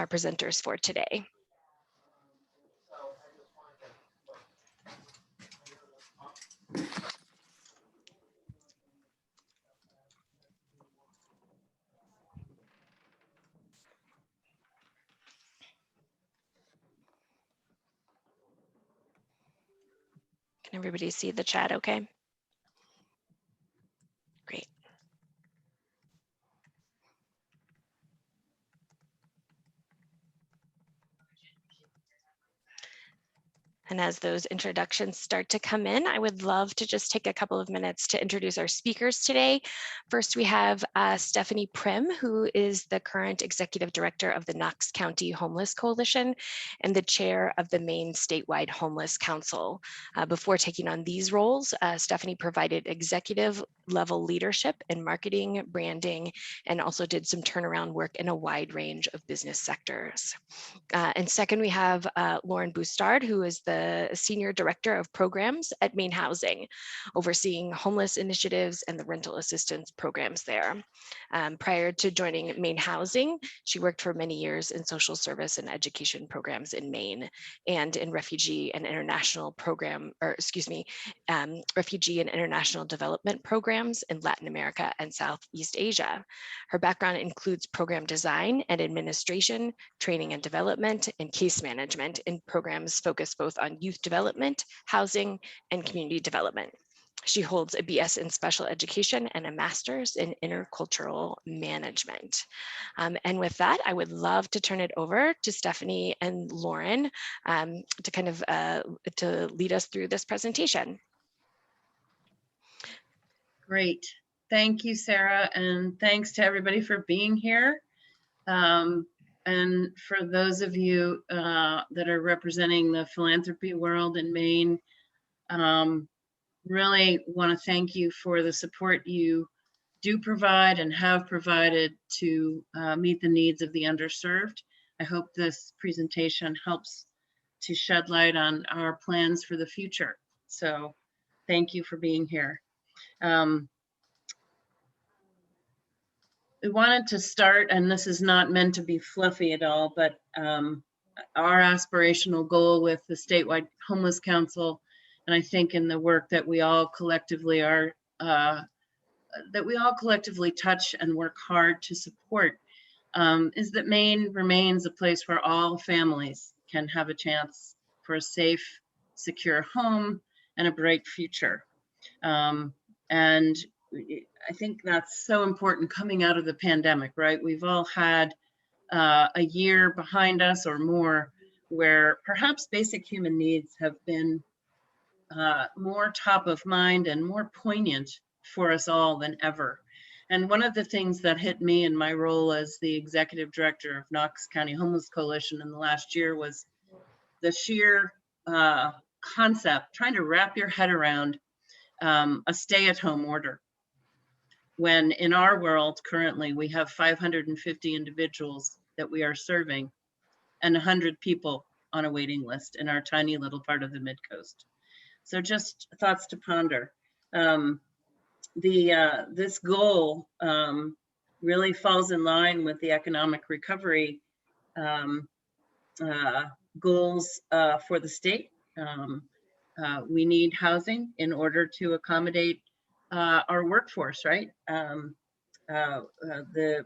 our presenters for today. Can everybody see the chat okay? Great. And as those introductions start to come in, I would love to just take a couple of minutes to introduce our speakers today. First, we have Stephanie Prim, who is the current Executive Director of the Knox County Homeless Coalition and the Chair of the Maine Statewide Homeless Council. Before taking on these roles, Stephanie provided executive level leadership in marketing, branding, and also did some turnaround work in a wide range of business sectors. And second, we have Lauren Bustard, who is the Senior Director of Programs at Maine Housing, overseeing homeless initiatives and the rental assistance programs there. Prior to joining Maine Housing, she worked for many years in social service and education programs in Maine and in refugee and international refugee and international development programs in Latin America and Southeast Asia. Her background includes program design and administration, training and development, and case management in programs focused both on youth development, housing, and community development. She holds a BS in special education and a master's in intercultural management. And with that, I would love to turn it over to Stephanie and Lauren to kind of to lead us through this presentation. Great. Thank you, Sarah, and thanks to everybody for being here. And for those of you that are representing the philanthropy world in Maine, really want to thank you for the support you do provide and have provided to meet the needs of the underserved. I hope this presentation helps to shed light on our plans for the future. So thank you for being here. We wanted to start, and this is not meant to be fluffy at all, but our aspirational goal with the Statewide Homeless Council, and I think in the work that we all collectively are, touch and work hard to support, is that Maine remains a place where all families can have a chance for a safe, secure home and a bright future. And I think that's so important coming out of the pandemic, right? We've all had a year behind us or more where perhaps basic human needs have been more top of mind and more poignant for us all than ever. And one of the things that hit me in my role as the Executive Director of Knox County Homeless Coalition in the last year was the sheer concept, trying to wrap your head around a stay-at-home order. When in our world currently we have 550 individuals that we are serving and 100 people on a waiting list in our tiny little part of the Mid-Coast. So just thoughts to ponder. This goal really falls in line with the economic recovery goals for the state. We need housing in order to accommodate our workforce, right? The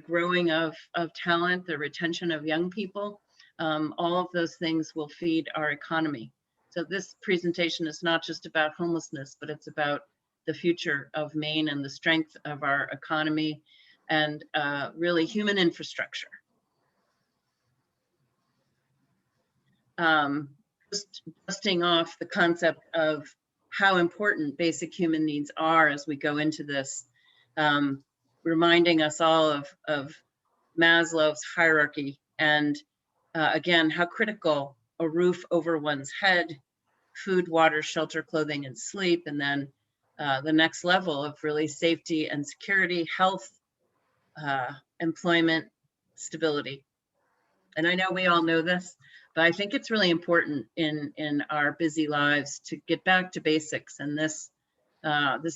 growing of talent, the retention of young people, all of those things will feed our economy. So this presentation is not just about homelessness, but it's about the future of Maine and the strength of our economy and really human infrastructure. Just dusting off the concept of how important basic human needs are as we go into this, reminding us all of Maslow's hierarchy and again, how critical a roof over one's head, food, water, shelter, clothing, and sleep, and then the next level of really safety and security, health, employment, stability. And I know we all know this, but I think it's really important in our busy lives to get back to basics, and this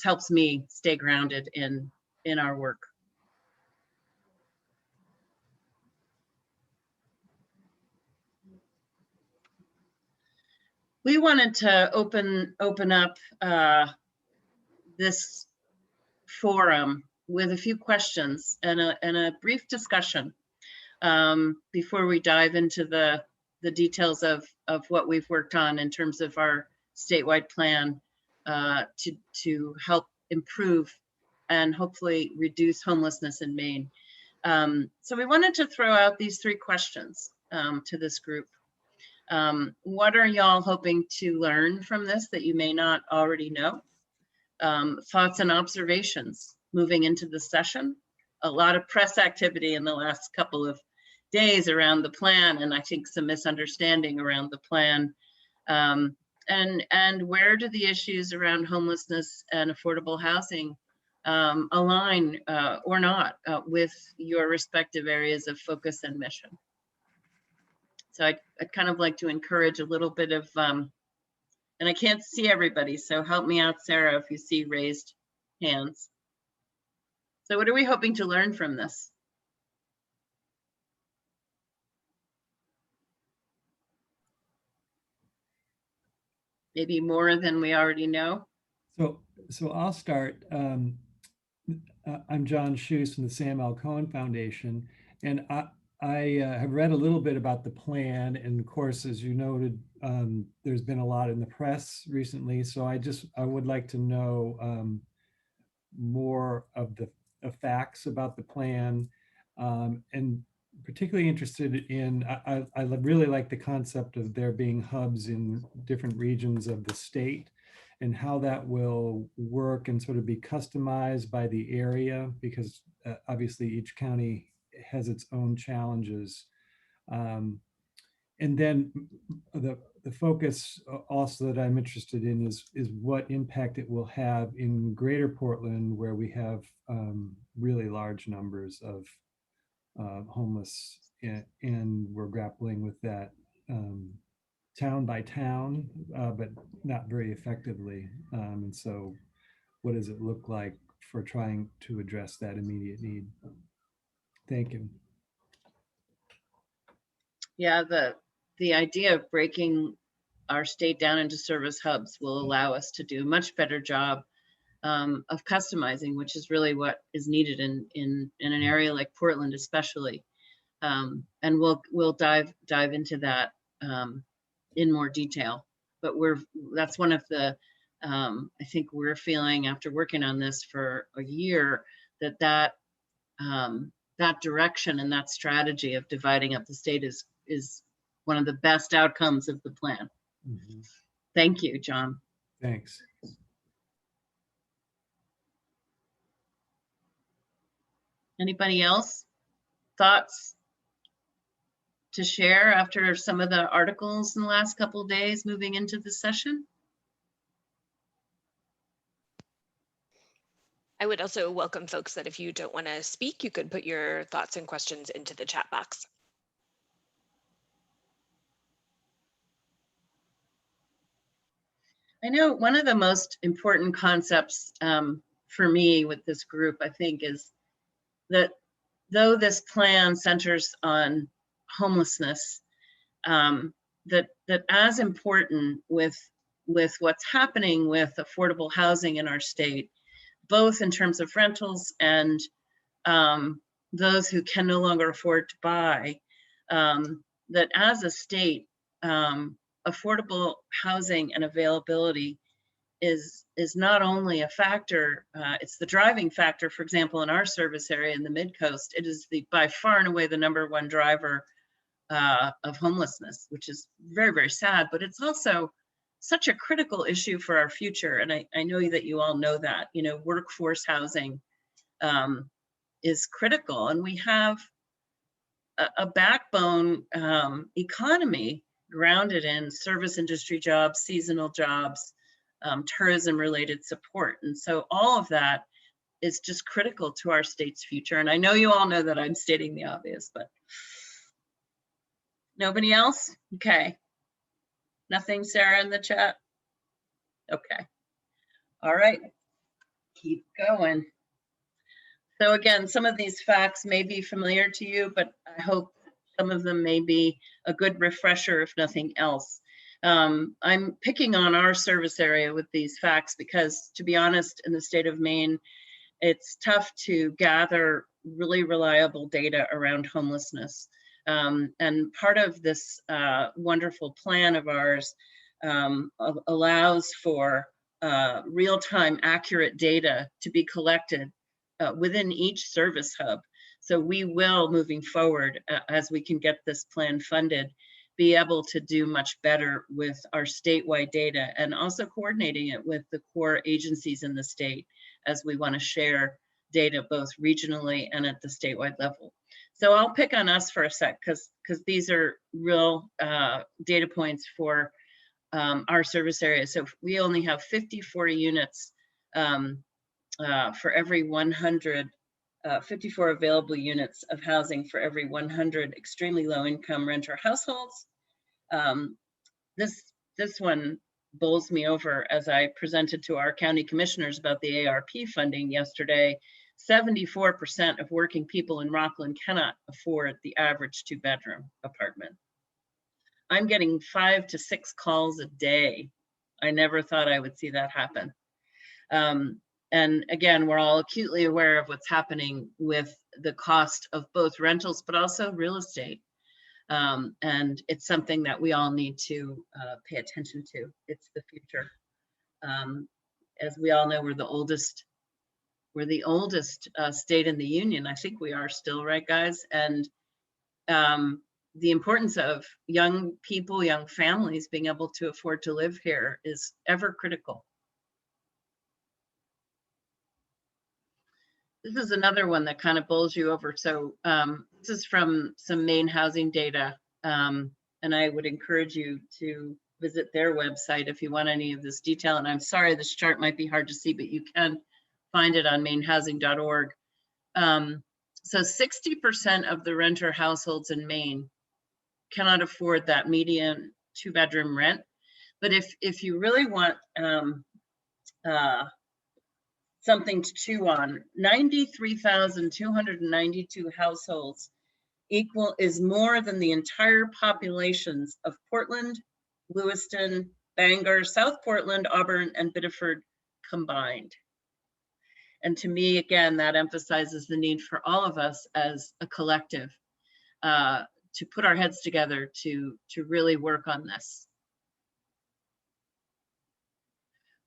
helps me stay grounded in our work. we wanted to open up this forum with a few questions and a brief discussion before we dive into the details of what we've worked on in terms of our statewide plan to help improve and hopefully reduce homelessness in Maine. So we wanted to throw out these 3 questions to this group. What are y'all hoping to learn from this that you may not already know? Thoughts and observations moving into the session. A lot of press activity in the last couple of days around the plan, and I think some misunderstanding around the plan. And where do the issues around homelessness and affordable housing align or not with your respective areas of focus and mission? So I'd kind of like to encourage a little bit of, and I can't see everybody, so help me out, Sarah, if you see raised hands. So what are we hoping to learn from this? Maybe more than we already know? So I'll start. I'm John Schuss from the Sam L. Cohen Foundation, and I have read a little bit about the plan, and of course, as you noted, there's been a lot in the press recently. So I would like to know more of the facts about the plan, and particularly interested in. I really like the concept of there being hubs in different regions of the state, and how that will work and sort of be customized by the area, because obviously each county has its own challenges. And then the focus also that I'm interested in is what impact it will have in Greater Portland, where we have really large numbers of homeless, and we're grappling with that town by town, but not very effectively. And so what does it look like for trying to address that immediate need? Thank you. Yeah, the idea of breaking our state down into service hubs will allow us to do a much better job of customizing, which is really what is needed in an area like Portland, especially. And we'll dive into that in more detail. But that's one of the I think we're feeling after working on this for a year that direction and that strategy of dividing up the state is one of the best outcomes of the plan. Mm-hmm. Thank you, John. Thanks. Anybody else? Thoughts to share after some of the articles in the last couple of days moving into the session? I would also welcome folks that if you don't want to speak, you could put your thoughts and questions into the chat box. I know one of the most important concepts for me with this group, I think, is that though this plan centers on homelessness, that as important with what's happening with affordable housing in our state, both in terms of rentals and those who can no longer afford to buy, that as a state, affordable housing and availability is not only a factor, it's the driving factor. For example, in our service area in the Mid-Coast, it is by far and away the #1 driver of homelessness, which is very, very sad, but it's also such a critical issue for our future. And I know that you all know that, workforce housing is critical, and we have a backbone economy grounded in service industry jobs, seasonal jobs, tourism related support. And so all of that is just critical to our state's future. And I know you all know that I'm stating the obvious, but nobody else? Okay. Nothing, Sarah, in the chat? Okay. All right. Keep going. So again, some of these facts may be familiar to you, but I hope some of them may be a good refresher, if nothing else. I'm picking on our service area with these facts because, to be honest, in the state of Maine, it's tough to gather really reliable data around homelessness. And part of this wonderful plan of ours allows for real-time accurate data to be collected within each service hub. So we will, moving forward, as we can get this plan funded, be able to do much better with our statewide data and also coordinating it with the core agencies in the state as we want to share data both regionally and at the statewide level. So I'll pick on us for a sec because these are real data points for our service area. So we only have 54 units for every 100, 54 available units of housing for every 100 extremely low income renter households. This one bowls me over as I presented to our county commissioners about the ARP funding yesterday. 74% of working people in Rockland cannot afford the average 2-bedroom apartment. I'm getting 5 to 6 calls a day. I never thought I would see that happen. And again, we're all acutely aware of what's happening with the cost of both rentals, but also real estate. And it's something that we all need to pay attention to. It's the future. As we all know, we're the oldest state in the union. I think we are still, right, guys? And the importance of young people, young families being able to afford to live here is ever critical. This is another one that kind of bowls you over. So this is from some Maine housing data, and I would encourage you to visit their website if you want any of this detail. And I'm sorry, this chart might be hard to see, but you can find it on mainehousing.org. So 60% of the renter households in Maine cannot afford that median 2-bedroom rent. But if you really want something to chew on, 93,292 households is more than the entire populations of Portland, Lewiston, Bangor, South Portland, Auburn, and Biddeford combined. And to me, again, that emphasizes the need for all of us as a collective to put our heads together to really work on this.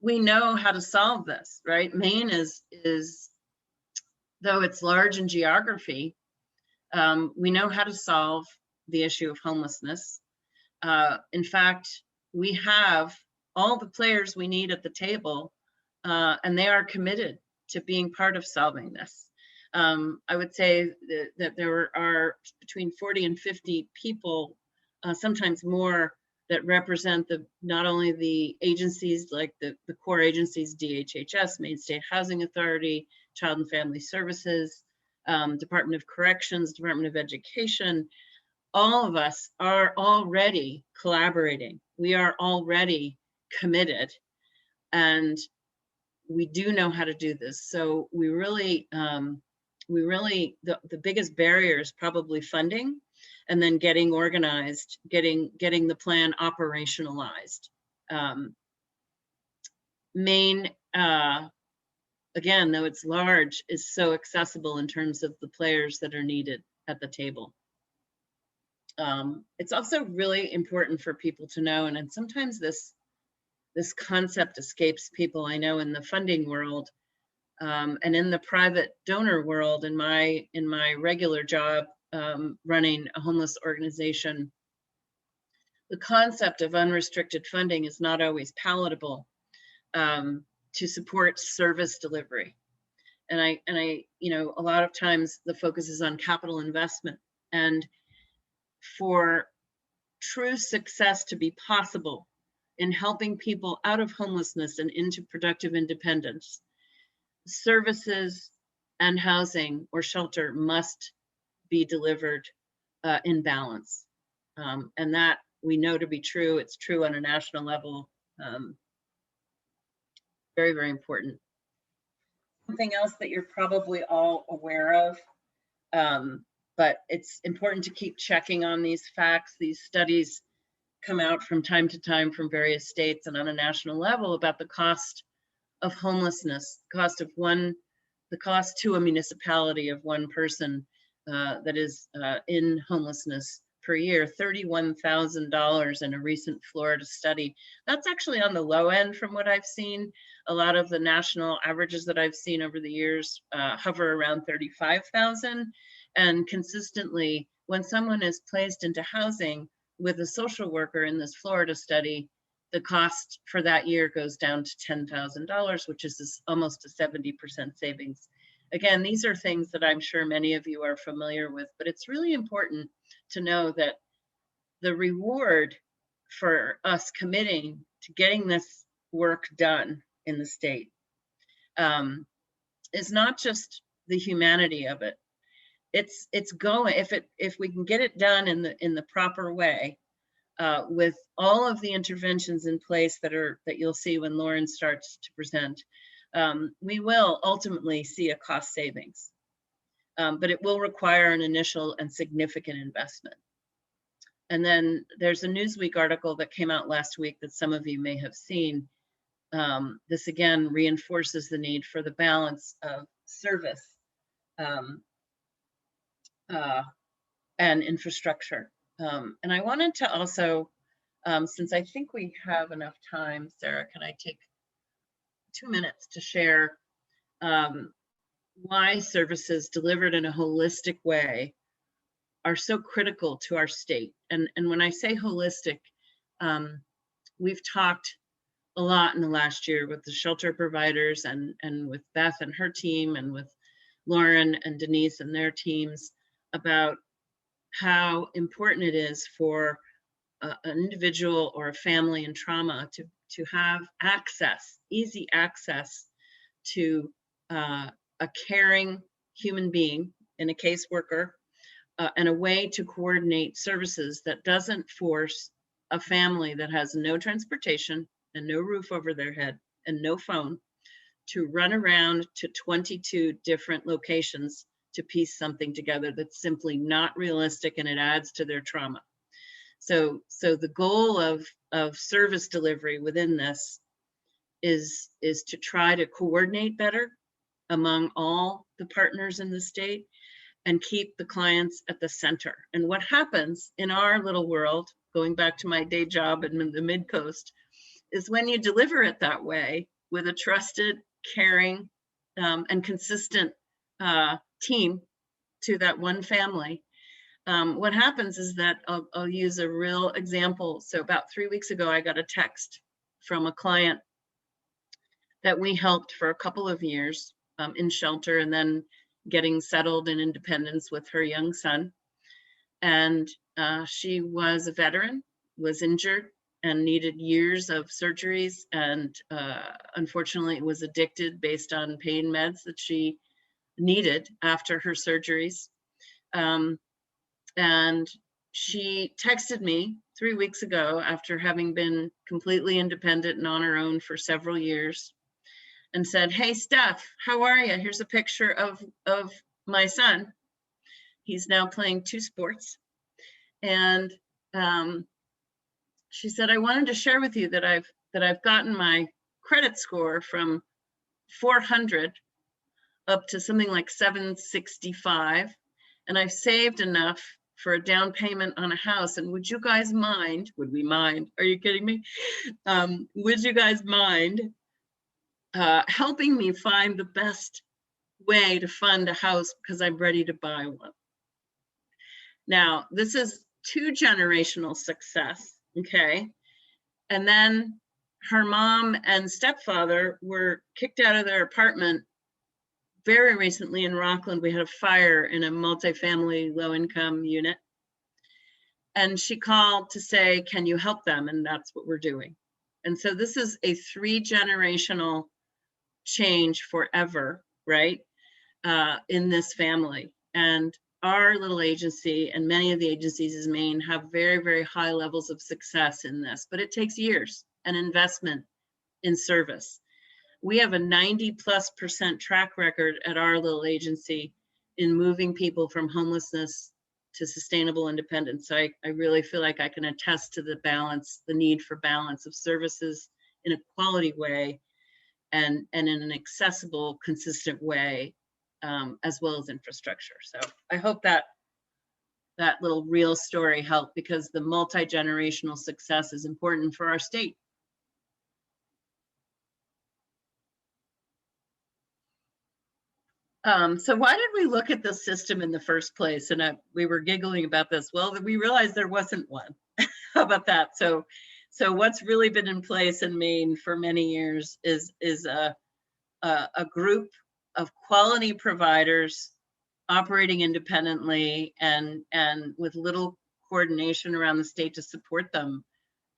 We know how to solve this, right? Maine is though it's large in geography, we know how to solve the issue of homelessness. In fact, we have all the players we need at the table, and they are committed to being part of solving this. I would say that there are between 40 and 50 people, sometimes more, that represent not only the agencies like the core agencies, DHHS, Maine State Housing Authority, Child and Family Services, Department of Corrections, Department of Education. All of us are already collaborating. We are already committed, and we do know how to do this. So we really, the biggest barrier is probably funding, and then getting organized, getting the plan operationalized. Maine, again, though it's large, is so accessible in terms of the players that are needed at the table. It's also really important for people to know, and sometimes this concept escapes people. I know in the funding world and in the private donor world, in my regular job running a homeless organization, the concept of unrestricted funding is not always palatable to support service delivery. And I, you know, a lot of times the focus is on capital investment. And for true success to be possible in helping people out of homelessness and into productive independence, services and housing or shelter must be delivered in balance. And that we know to be true. It's true on a national level. Very, very important. Something else that you're probably all aware of, but it's important to keep checking on these facts. These studies come out from time to time from various states and on a national level about the cost of homelessness, the cost to a municipality of one person that is in homelessness per year, $31,000 in a recent Florida study. That's actually on the low end from what I've seen. A lot of the national averages that I've seen over the years hover around 35,000. And consistently, when someone is placed into housing with a social worker in this Florida study, the cost for that year goes down to $10,000, which is almost a 70% savings. Again, these are things that I'm sure many of you are familiar with, but it's really important to know that the reward for us committing to getting this work done in the state is not just the humanity of it. It's going, if we can get it done in the proper way, with all of the interventions in place that you'll see when Lauren starts to present, we will ultimately see a cost savings, but it will require an initial and significant investment. And then there's a Newsweek article that came out last week that some of you may have seen. This again reinforces the need for the balance of service and infrastructure. And I wanted to also, since I think we have enough time, Sarah, can I take 2 minutes to share why services delivered in a holistic way are so critical to our state? And when I say holistic, we've talked a lot in the last year with the shelter providers and with Beth and her team and with Lauren and Denise and their teams about how important it is for an individual or a family in trauma to have access, easy access to a caring human being in a caseworker, and a way to coordinate services that doesn't force a family that has no transportation and no roof over their head and no phone to run around to 22 different locations to piece something together that's simply not realistic, and it adds to their trauma. So the goal of service delivery within this is to try to coordinate better among all the partners in the state and keep the clients at the center. And what happens in our little world, going back to my day job in the Mid-Coast, is when you deliver it that way with a trusted, caring, and consistent team to that one family, what happens is that I'll use a real example. So about 3 weeks ago, I got a text from a client that we helped for a couple of years in shelter and then getting settled in independence with her young son. And she was a veteran, was injured, and needed years of surgeries, and unfortunately was addicted based on pain meds that she needed after her surgeries. And she texted me 3 weeks ago after having been completely independent and on her own for several years and said, "Hey, Steph, how are you? Here's a picture of my son. He's now playing 2 sports." And she said, "I wanted to share with you that I've gotten my credit score from 400 up to something like 765, and I've saved enough for a down payment on a house. And would you guys mind, would we mind, are you kidding me? Would you guys mind helping me find the best way to fund a house because I'm ready to buy one?" Now, this is 2 generational success, okay? And then her mom and stepfather were kicked out of their apartment very recently in Rockland. We had a fire in a multifamily low-income unit. And she called to say, "Can you help them?" And that's what we're doing. And so this is a 3-generational change forever, right? In this family. And our little agency and many of the agencies in Maine have very, very high levels of success in this, but it takes years and investment in service. We have a 90+% track record at our little agency in moving people from homelessness to sustainable independence. So I really feel like I can attest to the balance, the need for balance of services in a quality way and in an accessible, consistent way, as well as infrastructure. So I hope that that little real story helped, because the multi-generational success is important for our state. So why did we look at this system in the first place? And we were giggling about this. Well, we realized there wasn't one. How about that? So what's really been in place in Maine for many years is a group of quality providers operating independently and with little coordination around the state to support them.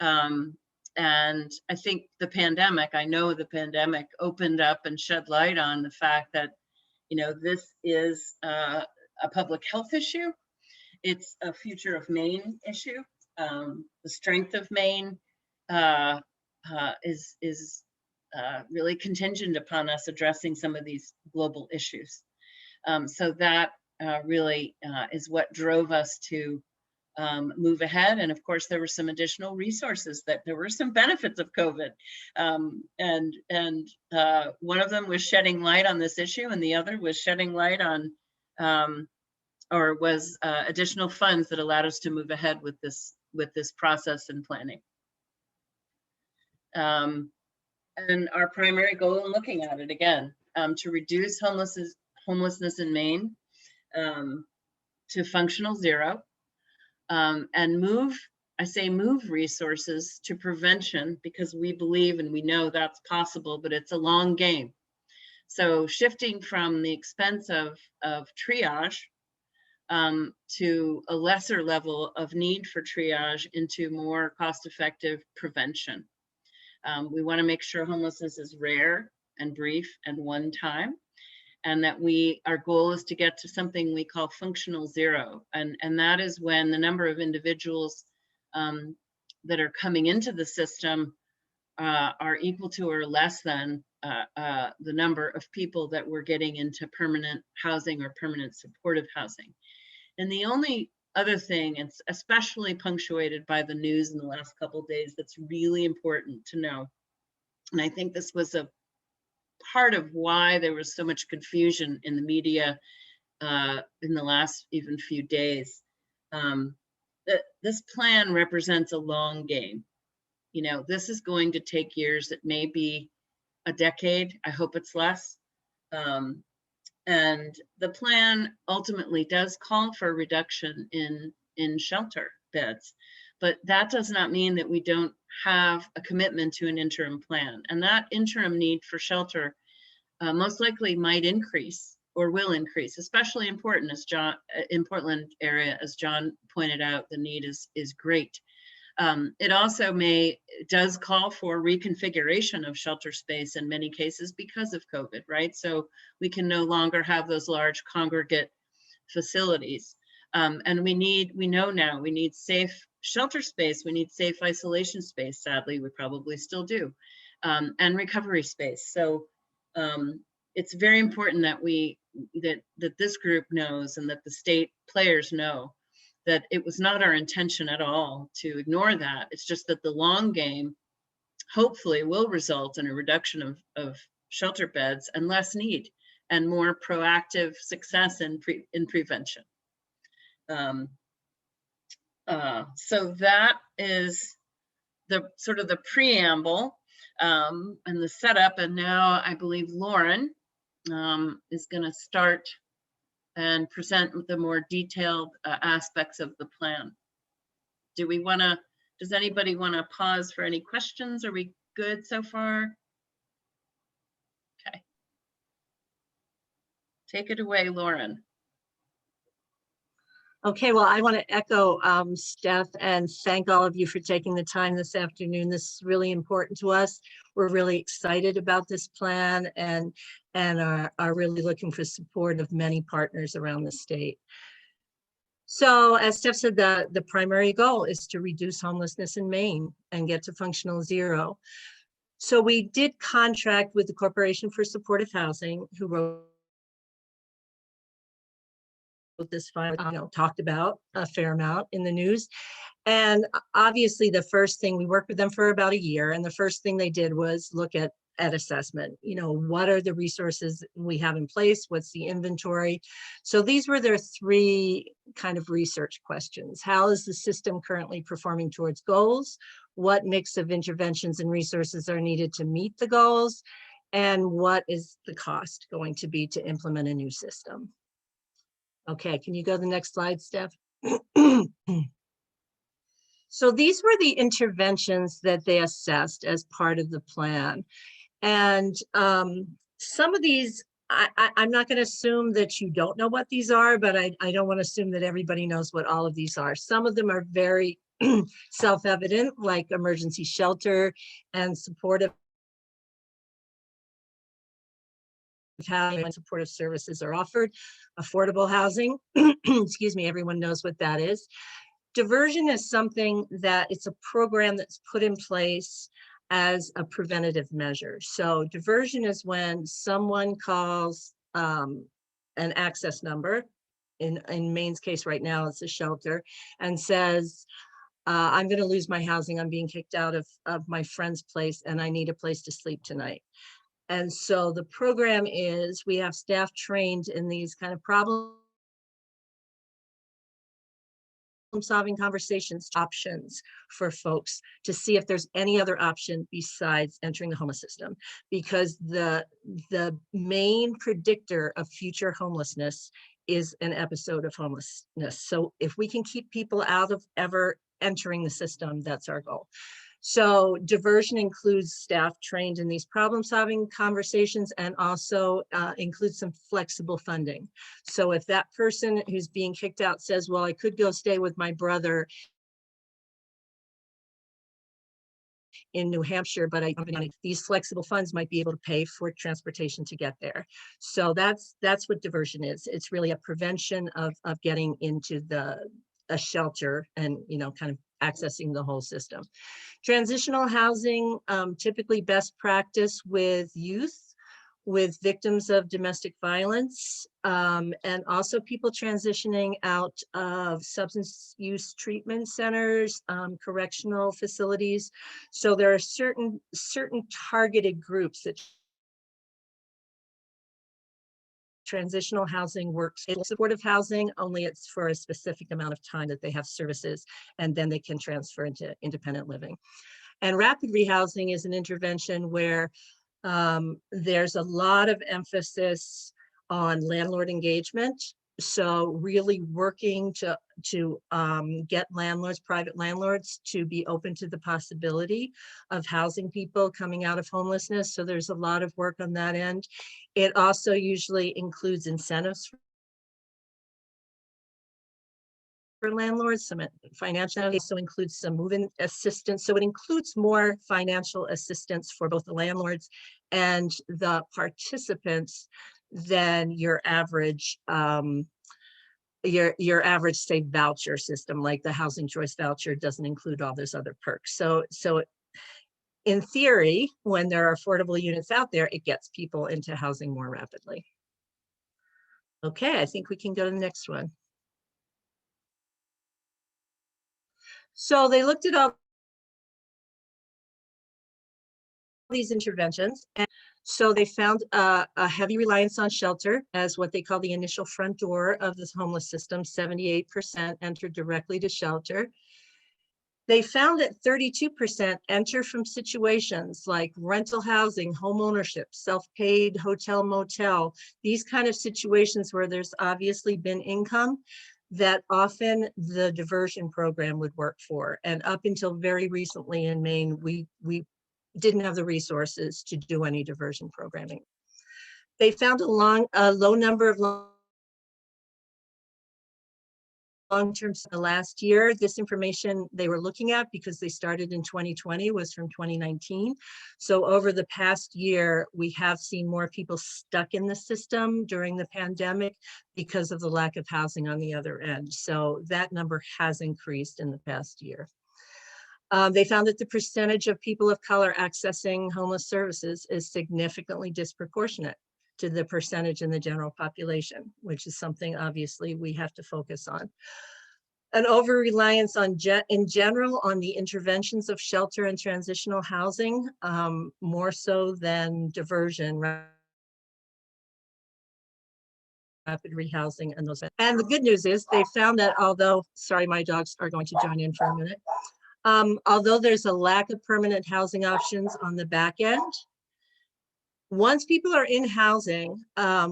And I think the pandemic opened up and shed light on the fact that, you know, this is a public health issue. It's a future of Maine issue. The strength of Maine is really contingent upon us addressing some of these global issues. So that really is what drove us to move ahead. And of course, there were some additional resources, that there were some benefits of COVID. And one of them was shedding light on this issue, and the other was shedding light on, additional funds that allowed us to move ahead with this process and planning. And our primary goal in looking at it again, to reduce homelessness in Maine to functional zero, and move resources to prevention, because we believe and we know that's possible, but it's a long game. So shifting from the expense of triage to a lesser level of need for triage into more cost-effective prevention. We want to make sure homelessness is rare and brief and one time, and that our goal is to get to something we call functional zero. And that is when the number of individuals that are coming into the system are equal to or less than the number of people that we're getting into permanent housing or permanent supportive housing. And the only other thing, and especially punctuated by the news in the last couple of days, that's really important to know, and I think this was a part of why there was so much confusion in the media in the last even few days, that this plan represents a long game. You know, this is going to take years. It may be a decade. I hope it's less. And the plan ultimately does call for a reduction in shelter beds, but that does not mean that we don't have a commitment to an interim plan. And that interim need for shelter most likely might increase or will increase, especially in Portland area, as John pointed out, the need is great. It also does call for reconfiguration of shelter space in many cases because of COVID, right? So we can no longer have those large congregate facilities. And we know now we need safe shelter space, we need safe isolation space, sadly, we probably still do, and recovery space. So it's very important that that this group knows, and that the state players know, that it was not our intention at all to ignore that. It's just that the long game hopefully will result in a reduction of shelter beds and less need and more proactive success in prevention. So that is the sort of the preamble and the setup. And now I believe Lauren is going to start and present the more detailed aspects of the plan. Does anybody want to pause for any questions? Are we good so far? Okay. Take it away, Lauren. Okay, well, I want to echo Steph and thank all of you for taking the time this afternoon. This is really important to us. We're really excited about this plan and are really looking for support of many partners around the state. So as Steph said, the primary goal is to reduce homelessness in Maine and get to functional zero. So we did contract with the Corporation for Supportive Housing, who wrote this finally, talked about a fair amount in the news. And obviously the first thing, we worked with them for about a year, and the first thing they did was look at assessment. What are the resources we have in place? What's the inventory? So these were their three kind of research questions. How is the system currently performing towards goals? What mix of interventions and resources are needed to meet the goals? And what is the cost going to be to implement a new system? Okay, can you go to the next slide, Steph? So these were the interventions that they assessed as part of the plan. And some of these, I'm not going to assume that you don't know what these are, but I don't want to assume that everybody knows what all of these are. Some of them are very self-evident, like emergency shelter and supportive housing and supportive services are offered. Affordable housing, excuse me, everyone knows what that is. Diversion is something that it's a program that's put in place as a preventative measure. So diversion is when someone calls an access number, in Maine's case right now, it's a shelter, and says, I'm going to lose my housing. I'm being kicked out of my friend's place and I need a place to sleep tonight. And so the program is, we have staff trained in these kind of problem-solving conversations, options for folks to see if there's any other option besides entering the homeless system, because the main predictor of future homelessness is an episode of homelessness. So if we can keep people out of ever entering the system, that's our goal. So diversion includes staff trained in these problem-solving conversations, and also includes some flexible funding. So if that person who's being kicked out says, well, I could go stay with my brother in New Hampshire, but these flexible funds might be able to pay for transportation to get there. So that's what diversion is. It's really a prevention of getting into a shelter and kind of accessing the whole system. Transitional housing, typically best practice with youth, with victims of domestic violence, and also people transitioning out of substance use treatment centers, correctional facilities. So there are certain targeted groups that transitional housing works. Supportive housing, only it's for a specific amount of time that they have services, and then they can transfer into independent living. And rapid rehousing is an intervention where there's a lot of emphasis on landlord engagement. So really working to get landlords, private landlords, to be open to the possibility of housing people coming out of homelessness. So there's a lot of work on that end. It also usually includes incentives for landlords, some financial, also includes some move-in assistance. So it includes more financial assistance for both the landlords and the participants than your average say voucher system, like the housing choice voucher doesn't include all those other perks. So in theory, when there are affordable units out there, it gets people into housing more rapidly. Okay, I think we can go to the next one. So they looked at all these interventions, and so they found a heavy reliance on shelter as what they call the initial front door of this homeless system. 78% entered directly to shelter. They found that 32% enter from situations like rental housing, home ownership, self-paid hotel, motel, these kind of situations where there's obviously been income that often the diversion program would work for. And up until very recently in Maine, we didn't have the resources to do any diversion programming. They found a low number of long-term last year. This information they were looking at, because they started in 2020, was from 2019. So over the past year, we have seen more people stuck in the system during the pandemic because of the lack of housing on the other end. So that number has increased in the past year. They found that the percentage of people of color accessing homeless services is significantly disproportionate to the percentage in the general population, which is something obviously we have to focus on. An over-reliance on in general on the interventions of shelter and transitional housing, more so than diversion, rapid rehousing, and those. And the good news is they found that although, sorry, my dogs are going to join in for a minute. Although there's a lack of permanent housing options on the back end, once people are in housing,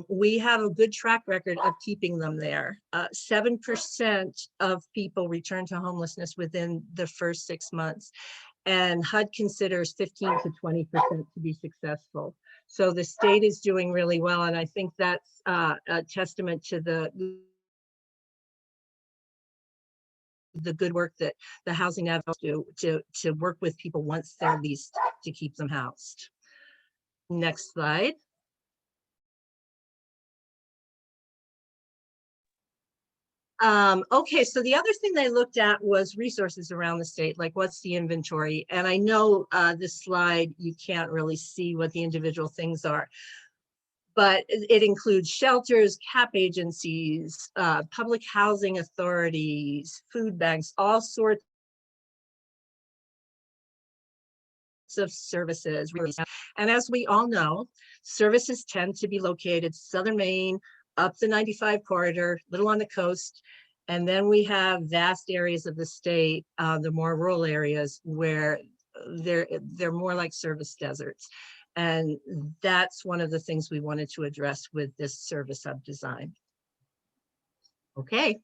we have a good track record of keeping them there. 7% of people return to homelessness within the first 6 months, and HUD considers 15 to 20% to be successful. So the state is doing really well, and I think that's a testament to the good work that the housing advocates do to work with people once they're leased to keep them housed. Next slide. Okay, so the other thing they looked at was resources around the state, like what's the inventory? And I know this slide, you can't really see what the individual things are, but it includes shelters, CAP agencies, public housing authorities, food banks, all sorts of services. And as we all know, services tend to be located southern Maine, up the 95 corridor, little on the coast. And then we have vast areas of the state, the more rural areas where they're more like service deserts. And that's one of the things we wanted to address with this service hub design. Okay.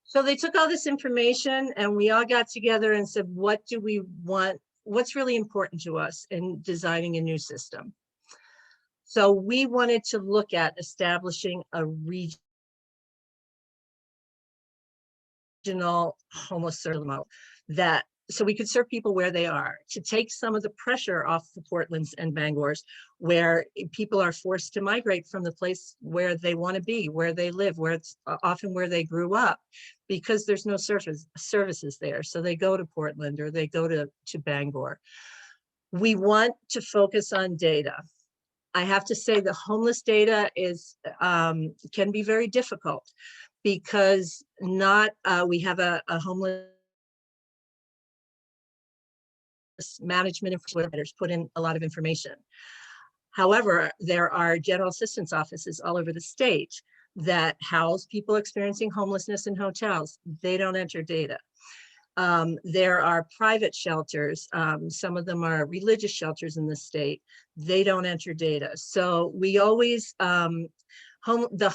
So they took all this information and we all got together and said, what do we want? What's really important to us in designing a new system? So we wanted to look at establishing a regional homeless service model so we could serve people where they are, to take some of the pressure off the Portlands and Bangors, where people are forced to migrate from the place where they want to be, where they live, where it's often where they grew up, because there's no services there. So they go to Portland or they go to Bangor. We want to focus on data. I have to say the homeless data can be very difficult because we have a homeless management providers put in a lot of information. However, there are general assistance offices all over the state that house people experiencing homelessness in hotels. They don't enter data. There are private shelters. Some of them are religious shelters in the state. They don't enter data. So we always, the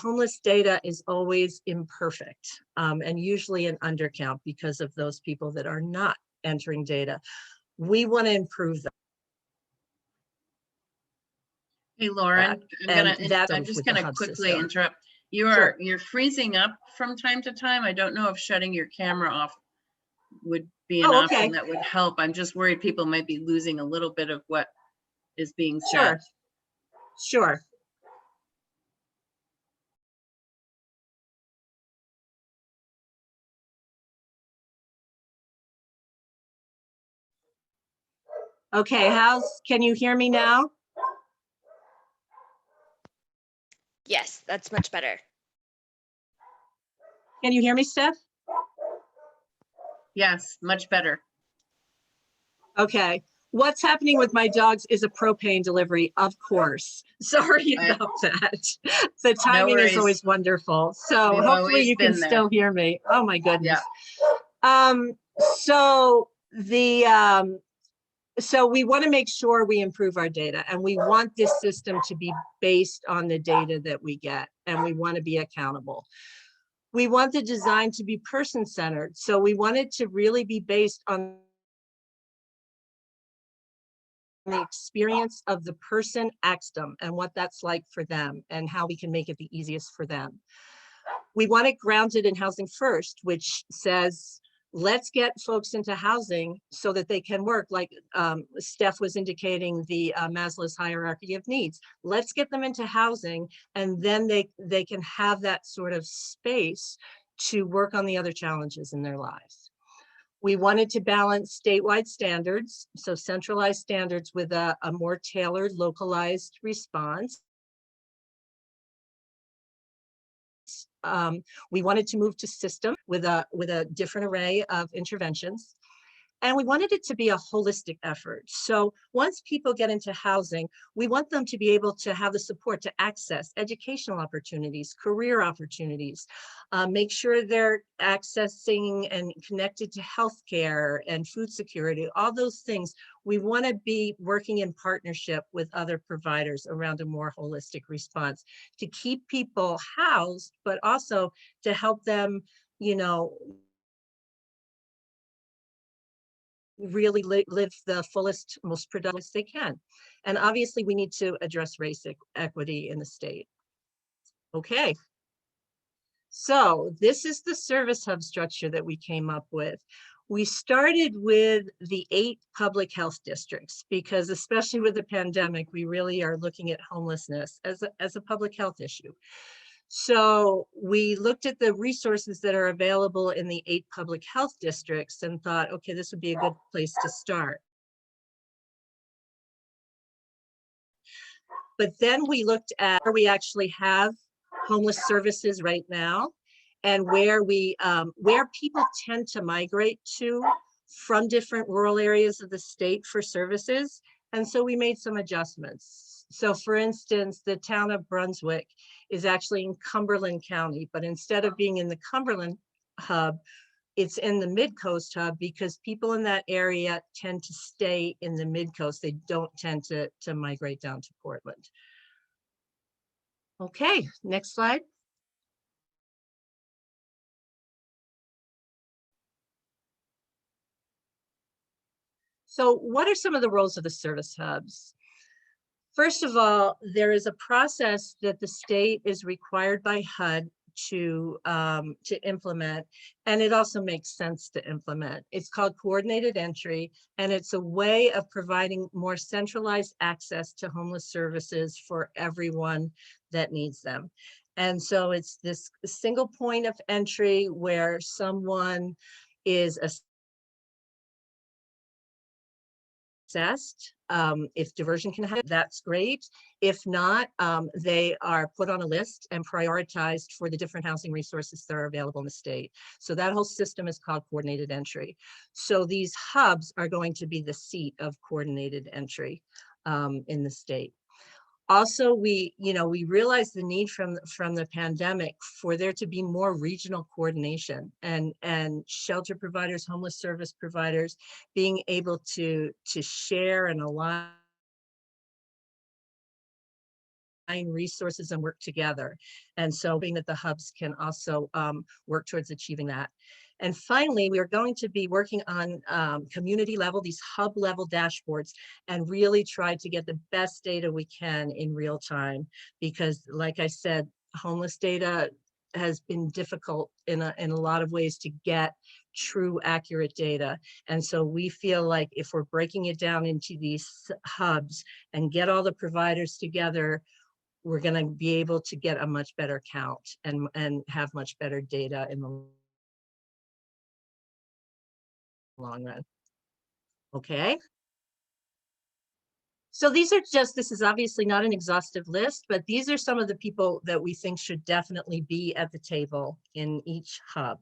homeless data is always imperfect and usually an undercount because of those people that are not entering data. We want to improve that. Hey, Lauren, I'm just gonna quickly interrupt. You're freezing up from time to time. I don't know if shutting your camera off would be an option that would help. I'm just worried people might be losing a little bit of what is being said. Sure. Okay, can you hear me now? Yes, that's much better. Can you hear me, Steph? Yes, much better. Okay. What's happening with my dogs is a propane delivery, of course. Sorry about that. The timing is always wonderful. So hopefully you can still hear me. Oh my goodness. Yeah. So we want to make sure we improve our data, and we want this system to be based on the data that we get, and we want to be accountable. We want the design to be person-centered. So we want it to really be based on the experience of the person axed-em and what that's like for them and how we can make it the easiest for them. We want it grounded in housing first, which says, let's get folks into housing so that they can work, like Steph was indicating the Maslow's hierarchy of needs. Let's get them into housing, and then they can have that sort of space to work on the other challenges in their lives. We wanted to balance statewide standards, so centralized standards with a more tailored, localized response. We wanted to move to system with a different array of interventions. And we wanted it to be a holistic effort. So once people get into housing, we want them to be able to have the support to access educational opportunities, career opportunities, make sure they're accessing and connected to healthcare and food security, all those things. We want to be working in partnership with other providers around a more holistic response to keep people housed, but also to help them, you know, really live the fullest, most productive they can. And obviously we need to address race equity in the state. Okay. So this is the service hub structure that we came up with. We started with the 8 public health districts because especially with the pandemic, we really are looking at homelessness as a public health issue. So we looked at the resources that are available in the 8 public health districts and thought, okay, this would be a good place to start. But then we looked at where we actually have homeless services right now and where people tend to migrate to from different rural areas of the state for services. And so we made some adjustments. So for instance, the town of Brunswick is actually in Cumberland County, but instead of being in the Cumberland hub, it's in the Mid-Coast hub because people in that area tend to stay in the Mid-Coast. They don't tend to migrate down to Portland. Okay, next slide. So what are some of the roles of the service hubs? First of all, there is a process that the state is required by HUD to implement, and it also makes sense to implement. It's called coordinated entry, and it's a way of providing more centralized access to homeless services for everyone that needs them. And so it's this single point of entry where someone is assessed. If diversion can happen, that's great. If not, they are put on a list and prioritized for the different housing resources that are available in the state. So that whole system is called coordinated entry. So these hubs are going to be the seat of coordinated entry in the state. Also, we realized the need from the pandemic for there to be more regional coordination and shelter providers, homeless service providers being able to share and align resources and work together. And so being that the hubs can also work towards achieving that. And finally, we are going to be working on community level, these hub level dashboards, and really try to get the best data we can in real time. Because like I said, homeless data has been difficult in a lot of ways to get true accurate data. And so we feel like if we're breaking it down into these hubs and get all the providers together, we're going to be able to get a much better count and have much better data in the long run. Okay. So these are just, this is obviously not an exhaustive list, but these are some of the people that we think should definitely be at the table in each hub.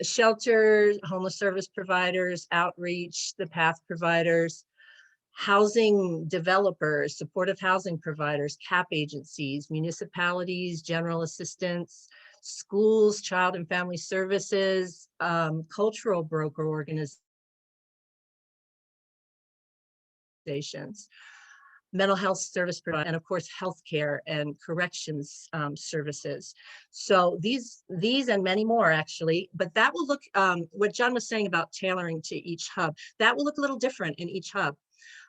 Shelters, homeless service providers, outreach, the PATH providers, housing developers, supportive housing providers, CAP agencies, municipalities, general assistance, schools, child and family services, cultural broker organizations, mental health service providers, and of course, healthcare and corrections services. So these and many more actually, but that will look, what John was saying about tailoring to each hub, that will look a little different in each hub.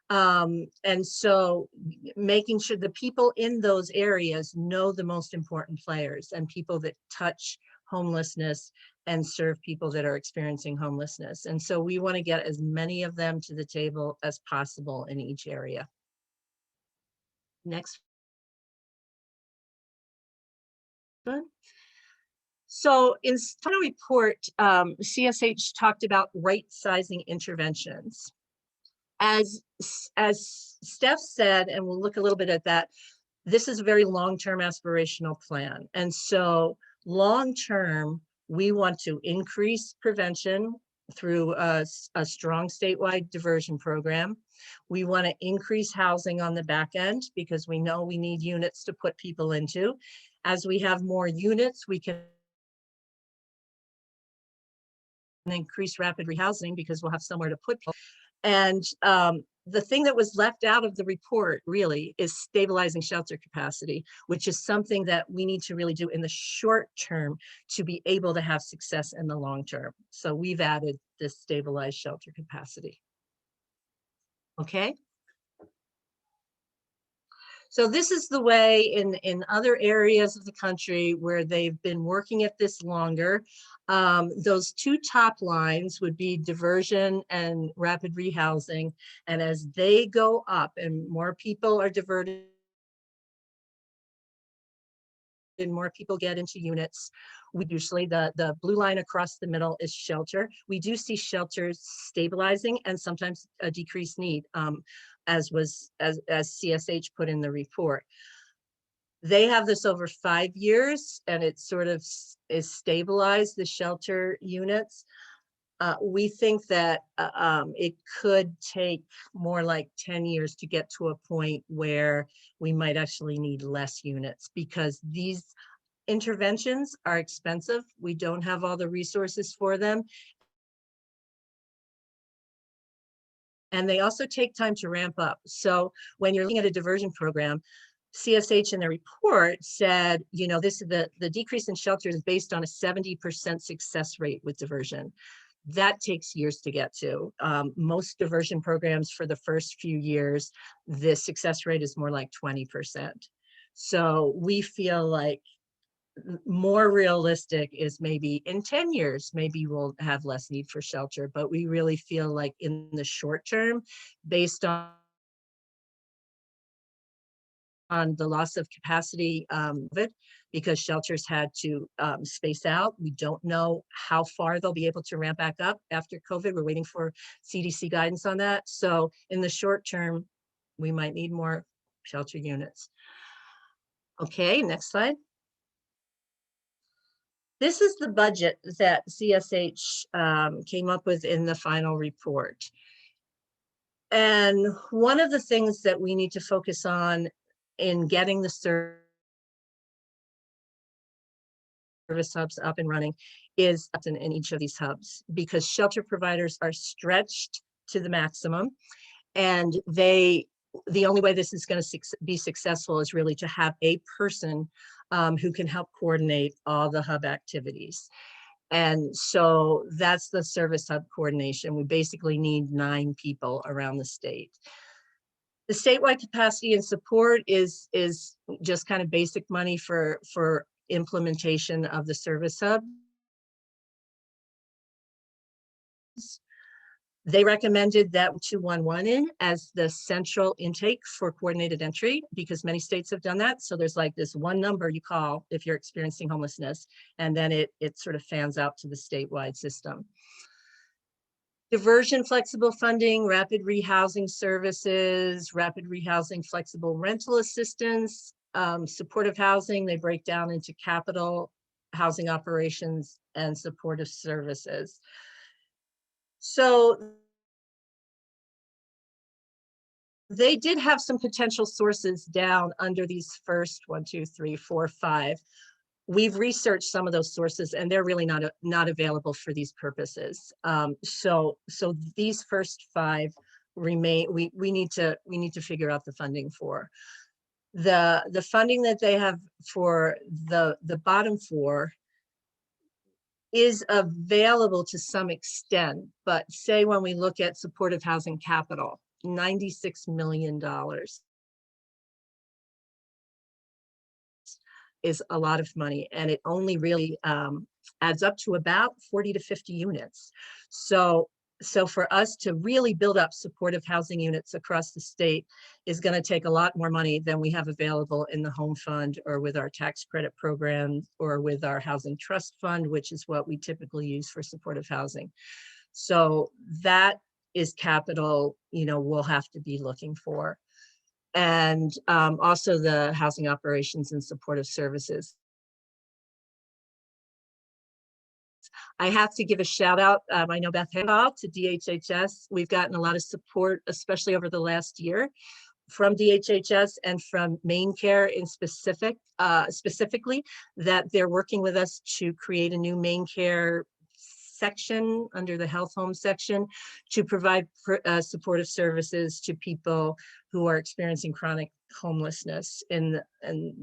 And so making sure the people in those areas know the most important players and people that touch homelessness and serve people that are experiencing homelessness. And so we want to get as many of them to the table as possible in each area. Next one. So in final report, CSH talked about right-sizing interventions. As Steph said, and we'll look a little bit at that, this is a very long-term aspirational plan. And so long-term, we want to increase prevention through a strong statewide diversion program. We want to increase housing on the back end because we know we need units to put people into. As we have more units, we can increase rapid rehousing because we'll have somewhere to put people. And the thing that was left out of the report really is stabilizing shelter capacity, which is something that we need to really do in the short term to be able to have success in the long term. So we've added this stabilized shelter capacity. Okay. So this is the way in other areas of the country where they've been working at this longer. Those two top lines would be diversion and rapid rehousing. And as they go up and more people are diverted and more people get into units, we usually, the blue line across the middle is shelter. We do see shelters stabilizing and sometimes a decreased need, as CSH put in the report. They have this over 5 years and it sort of is stabilized, the shelter units. We think that it could take more like 10 years to get to a point where we might actually need less units because these interventions are expensive. We don't have all the resources for them. And they also take time to ramp up. So when you're looking at a diversion program, CSH in their report said, you know, this is the decrease in shelters is based on a 70% success rate with diversion. That takes years to get to. Most diversion programs for the first few years, the success rate is more like 20%. So we feel like more realistic is maybe in 10 years, maybe we'll have less need for shelter, but we really feel like in the short term, based on the loss of capacity of it, because shelters had to space out. We don't know how far they'll be able to ramp back up after COVID. We're waiting for CDC guidance on that. So in the short term, we might need more shelter units. Okay, next slide. This is the budget that CSH came up with in the final report. And one of the things that we need to focus on in getting the service hubs up and running is in each of these hubs, because shelter providers are stretched to the maximum, and the only way this is going to be successful is really to have a person who can help coordinate all the hub activities. And so that's the service hub coordination. We basically need 9 people around the state. The statewide capacity and support is just kind of basic money for implementation of the service hub. They recommended that 211 in as the central intake for coordinated entry, because many states have done that. So there's like this one number you call if you're experiencing homelessness, and then it sort of fans out to the statewide system. Diversion flexible funding, rapid rehousing services, rapid rehousing flexible rental assistance, supportive housing, they break down into capital, housing operations, and supportive services. So they did have some potential sources down under these first 1, 2, 3, 4, 5. We've researched some of those sources and they're really not available for these purposes. So these first 5 remain, we need to figure out the funding for. The funding that they have for the bottom 4 is available to some extent, but say when we look at supportive housing capital, $96 million is a lot of money, and it only really adds up to about 40 to 50 units. So So for us to really build up supportive housing units across the state is going to take a lot more money than we have available in the home fund or with our tax credit program or with our housing trust fund, which is what we typically use for supportive housing. So that is capital, we'll have to be looking for. And also the housing operations and supportive services. I have to give a shout out. I know Beth Handoff to DHHS. We've gotten a lot of support, especially over the last year, from DHHS and from Maine Care in specifically, that they're working with us to create a new Maine Care section under the health home section to provide supportive services to people who are experiencing chronic homelessness. And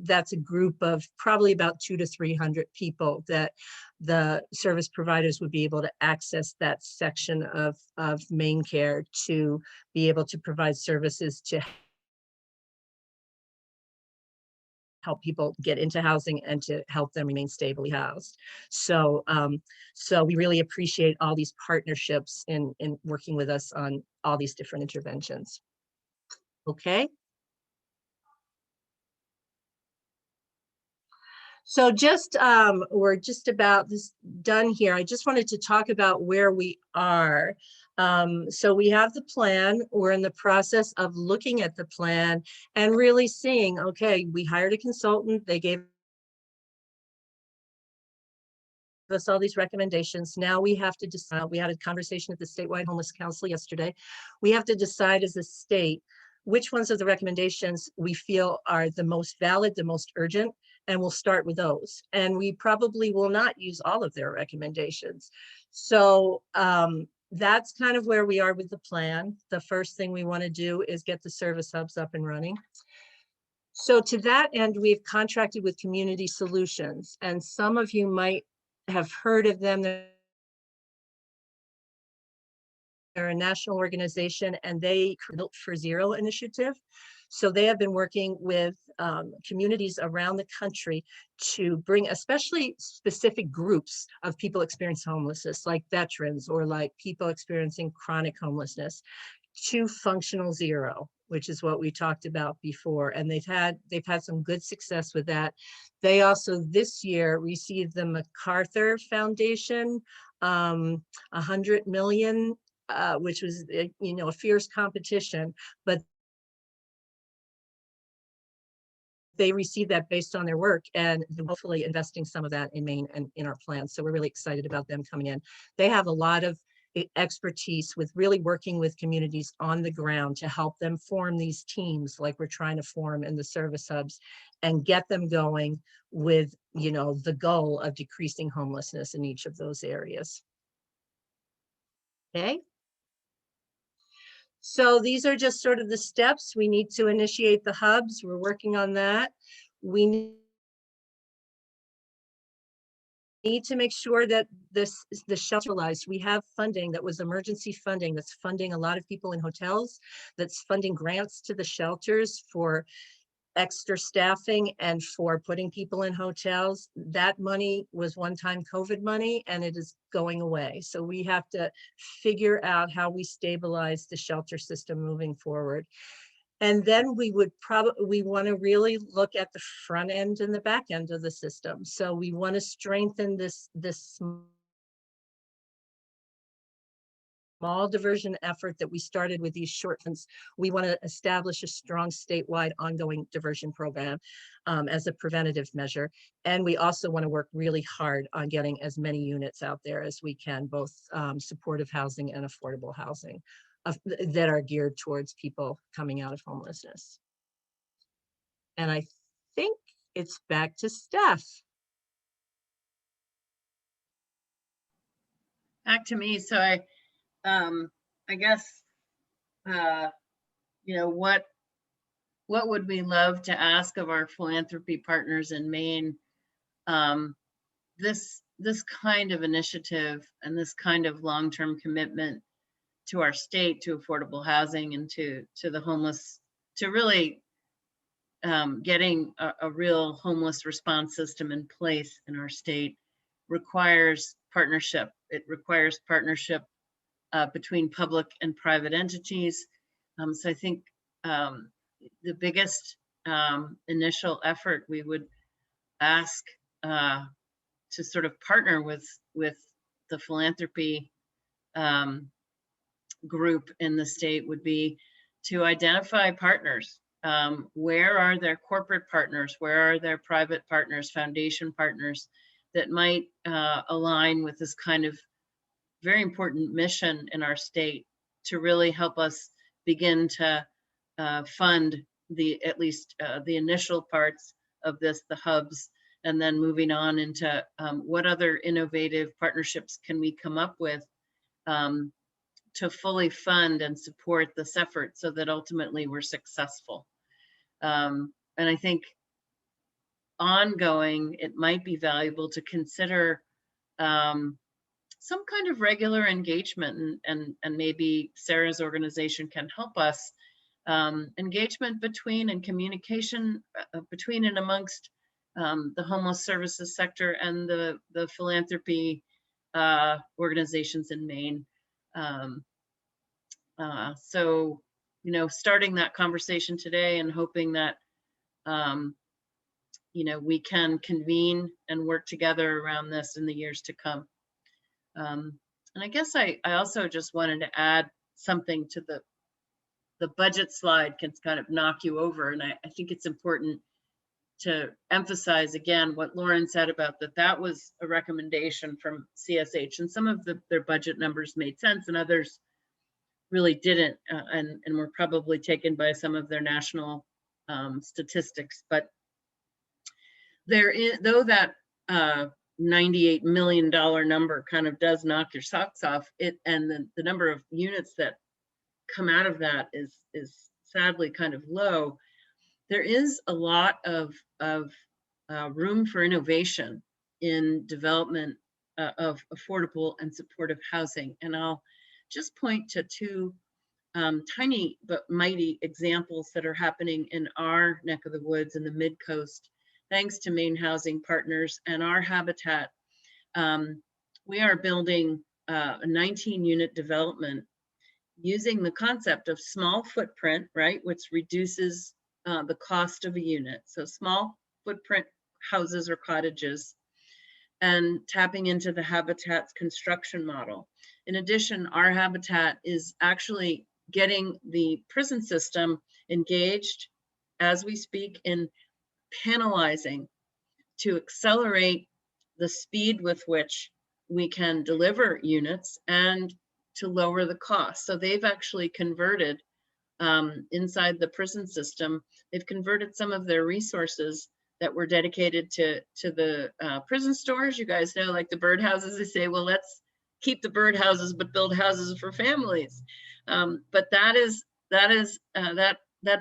that's a group of probably about 200 to 300 people that the service providers would be able to access that section of Maine Care to be able to provide services to help people get into housing and to help them remain stably housed. So, so we really appreciate all these partnerships in working with us on all these different interventions. Okay. So just, we're just about done here. I just wanted to talk about where we are. So we have the plan. We're in the process of looking at the plan and really seeing, okay, we hired a consultant. They gave us all these recommendations. Now we have to decide. We had a conversation at the Statewide Homeless Council yesterday. We have to decide as a state which ones of the recommendations we feel are the most valid, the most urgent, and we'll start with those. And we probably will not use all of their recommendations. So that's kind of where we are with the plan. The first thing we want to do is get the service hubs up and running. So to that end, we've contracted with Community Solutions, and some of you might have heard of them. They're a national organization, and they Built for Zero initiative. So they have been working with communities around the country to bring especially specific groups of people experiencing homelessness, like veterans or like people experiencing chronic homelessness, to functional zero, which is what we talked about before. And they've had some good success with that. They also this year received the MacArthur Foundation, $100 million, which was a fierce competition, but they received that based on their work, and hopefully investing some of that in Maine and in our plans. So we're really excited about them coming in. They have a lot of expertise with really working with communities on the ground to help them form these teams like we're trying to form in the service hubs and get them going with, the goal of decreasing homelessness in each of those areas. Okay. So these are just sort of the steps. We need to initiate the hubs. We're working on that. We need to make sure that the shelteralized, we have funding that was emergency funding that's funding a lot of people in hotels, that's funding grants to the shelters for extra staffing and for putting people in hotels. That money was one-time COVID money, and it is going away. So we have to figure out how we stabilize the shelter system moving forward. And then we want to really look at the front end and the back end of the system. So we want to strengthen this small diversion effort that we started with these short funds. We want to establish a strong statewide ongoing diversion program as a preventative measure. And we also want to work really hard on getting as many units out there as we can, both supportive housing and affordable housing that are geared towards people coming out of homelessness. And I think it's back to Steph. Back to me. So I guess, what would we love to ask of our philanthropy partners in Maine? This kind of initiative and this kind of long-term commitment to our state, to affordable housing, and to the homeless, to really getting a real homeless response system in place in our state requires partnership. It requires partnership between public and private entities. So I think the biggest initial effort we would ask to sort of partner with the philanthropy group in the state would be to identify partners. Where are their corporate partners? Where are their private partners, foundation partners that might align with this kind of very important mission in our state to really help us begin to fund at least the initial parts of this, the hubs, and then moving on into what other innovative partnerships can we come up with to fully fund and support this effort so that ultimately we're successful. And I think ongoing, it might be valuable to consider some kind of regular engagement, and maybe Sarah's organization can help us, engagement between and communication between and amongst the homeless services sector and the philanthropy organizations in Maine. So, you know, starting that conversation today and hoping that, you know, we can convene and work together around this in the years to come. And I guess I also just wanted to add something to the budget slide can kind of knock you over. And I think it's important to emphasize again what Lauren said about that was a recommendation from CSH, and some of their budget numbers made sense and others really didn't, and were probably taken by some of their national statistics. But there is, though that $98 million number kind of does knock your socks off, and the number of units that come out of that is sadly kind of low. There is a lot of room for innovation in development of affordable and supportive housing. And I'll just point to two tiny but mighty examples that are happening in our neck of the woods in the Mid-Coast, thanks to Maine Housing Partners and our Habitat. We are building a 19-unit development using the concept of small footprint, right, which reduces the cost of a unit. So small footprint houses or cottages, and tapping into the Habitat's construction model. In addition, our Habitat is actually getting the prison system engaged as we speak in panelizing to accelerate the speed with which we can deliver units and to lower the cost. So they've actually converted inside the prison system, they've converted some of their resources that were dedicated to the prison stores. You guys know, like the birdhouses, they say, well, let's keep the birdhouses, but build houses for families. But that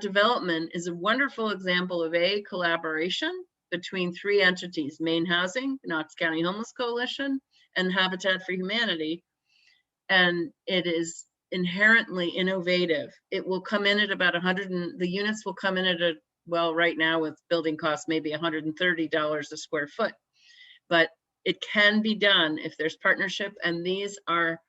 development is a wonderful example of a collaboration between three entities: Maine Housing, Knox County Homeless Coalition, and Habitat for Humanity. And it is inherently innovative. It will come in at about the units will come in at well, right now with building costs, maybe $130 a square foot, but it can be done if there's partnership. And these are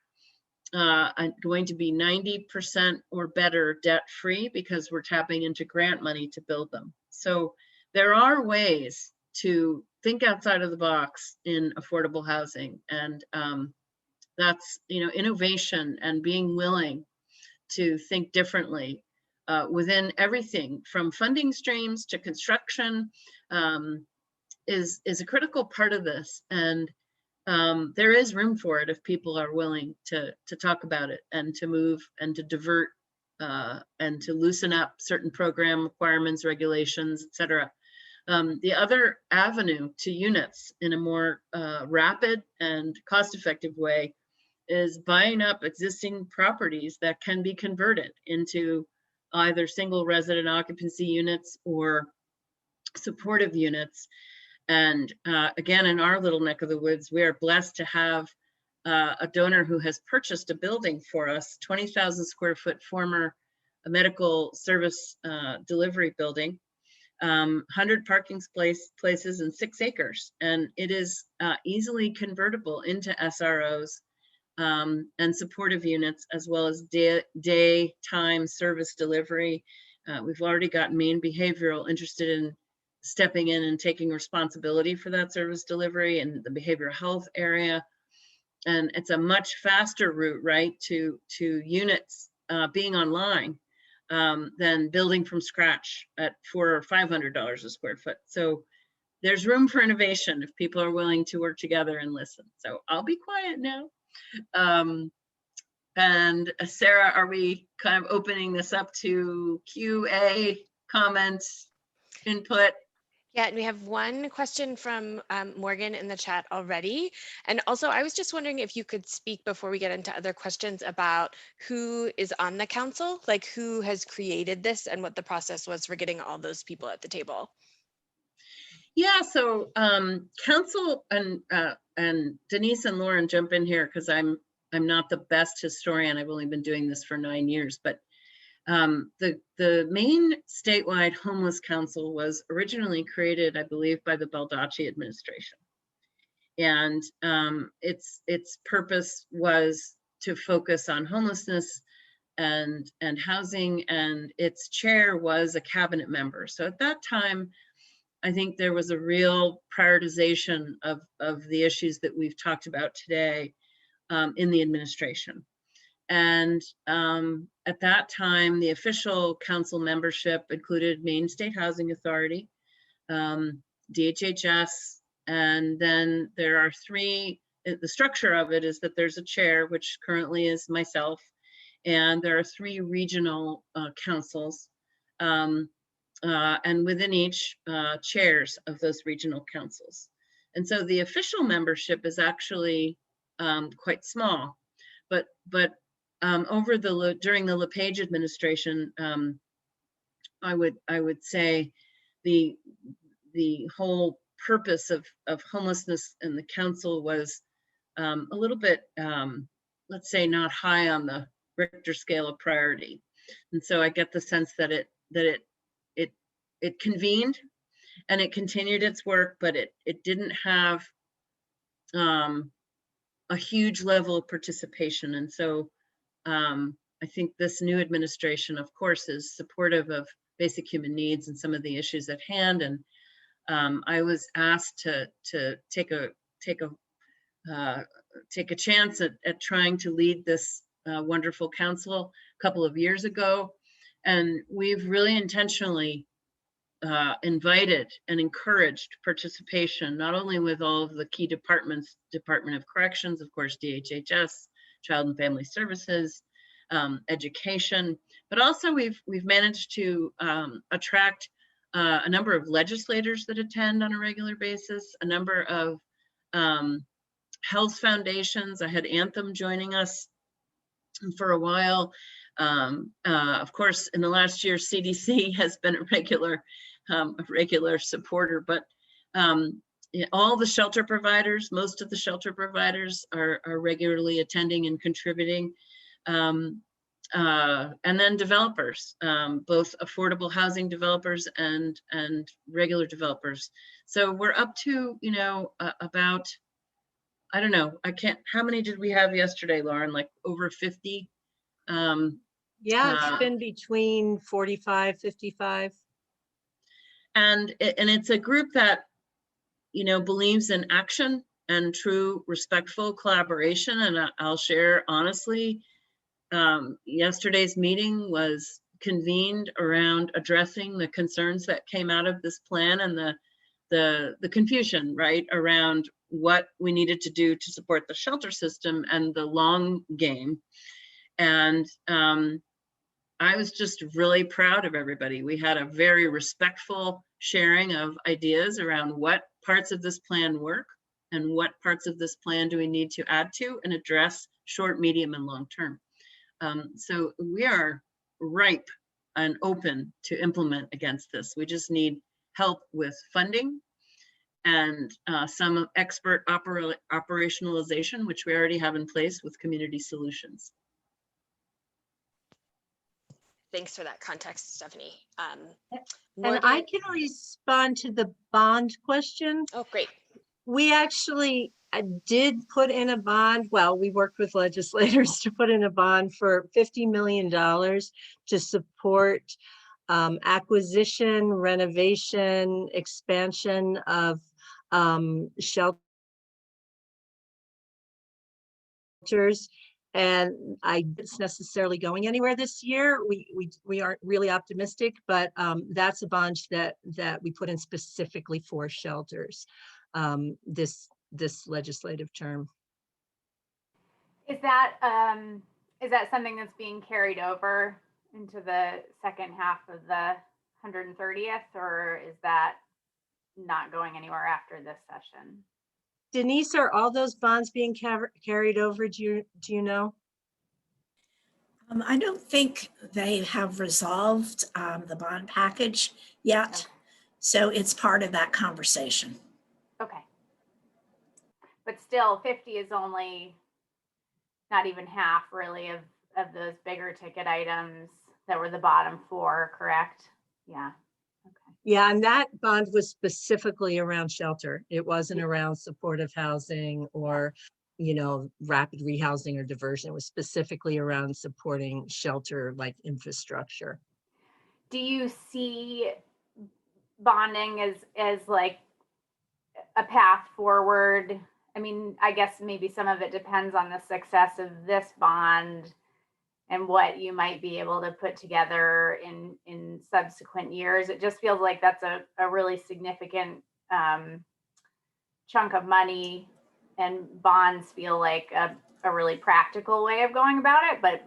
going to be 90% or better debt-free because we're tapping into grant money to build them. So there are ways to think outside of the box in affordable housing, and that's, you know, innovation and being willing to think differently within everything from funding streams to construction is a critical part of this. And there is room for it if people are willing to talk about it and to move and to divert and to loosen up certain program requirements, regulations, etc. The other avenue to units in a more rapid and cost-effective way is buying up existing properties that can be converted into either single resident occupancy units or supportive units. And again, in our little neck of the woods, we are blessed to have a donor who has purchased a building for us, 20,000 square foot former medical service delivery building, 100 parking places and 6 acres. And it is easily convertible into SROs and supportive units, as well as daytime service delivery. We've already got Maine Behavioral interested in stepping in and taking responsibility for that service delivery in the behavioral health area. And it's a much faster route, right, to units being online than building from scratch at $400 or $500 a square foot. So there's room for innovation if people are willing to work together and listen. So I'll be quiet now. And Sarah, are we kind of opening this up to QA, comments, input? Yeah, and we have one question from Morgan in the chat already. And also, I was just wondering if you could speak before we get into other questions about who is on the council, like who has created this and what the process was for getting all those people at the table. Yeah, so council and Denise and Lauren jump in here because I'm not the best historian. I've only been doing this for 9 years, but the Maine Statewide Homeless Council was originally created, I believe, by the Baldacci administration. And its purpose was to focus on homelessness and housing, and its chair was a cabinet member. So at that time, I think there was a real prioritization of the issues that we've talked about today in the administration. And at that time, the official council membership included Maine State Housing Authority, DHHS, and then there are three, the structure of it is that there's a chair, which currently is myself, and there are 3 regional councils, and within each chairs of those regional councils. And so the official membership is actually quite small, but over during the LePage administration, I would say the whole purpose of homelessness in the council was a little bit, let's say, not high on the Richter scale of priority. And so I get the sense that it convened and it continued its work, but it didn't have a huge level of participation. And so I think this new administration, of course, is supportive of basic human needs and some of the issues at hand. And I was asked to take a chance at trying to lead this wonderful council a couple of years ago. And we've really intentionally invited and encouraged participation, not only with all of the key departments, Department of Corrections, of course, DHHS, Child and Family Services, education, but also we've managed to attract a number of legislators that attend on a regular basis, a number of health foundations. I had Anthem joining us for a while. Of course, in the last year, CDC has been a regular supporter, but all the shelter providers, most of the shelter providers are regularly attending and contributing. And then developers, both affordable housing developers and regular developers. So we're up to, about, I don't know, how many did we have yesterday, Lauren? Like over 50? Yeah, it's been between 45, 55. And it's a group that, believes in action and true respectful collaboration. And I'll share honestly, yesterday's meeting was convened around addressing the concerns that came out of this plan and the confusion, right, around what we needed to do to support the shelter system and the long game. And I was just really proud of everybody. We had a very respectful sharing of ideas around what parts of this plan work and what parts of this plan do we need to add to and address short, medium, and long term. So we are ripe and open to implement against this. We just need help with funding and some expert operationalization, which we already have in place with Community Solutions. Thanks for that context, Stephanie. And I can respond to the bond question. Oh, great. We actually I did put in a bond. Well, we worked with legislators to put in a bond for $50 million to support acquisition, renovation, expansion of shelters. And it's necessarily going anywhere this year. We aren't really optimistic, but that's a bond that we put in specifically for shelters this legislative term. Is that something that's being carried over into the second half of the 130th, or is that not going anywhere after this session? Denise, are all those bonds being carried over? Do you know? I don't think they have resolved the bond package yet. Okay. So it's part of that conversation. Okay. But still, 50 is only not even half really of those bigger ticket items that were the bottom four, correct? Yeah. Okay. Yeah, and that bond was specifically around shelter. It wasn't around supportive housing or, rapid rehousing or diversion. It was specifically around supporting shelter like infrastructure. Do you see bonding as like a path forward? I mean, I guess maybe some of it depends on the success of this bond and what you might be able to put together in subsequent years. It just feels like that's a really significant chunk of money, and bonds feel like a really practical way of going about it. But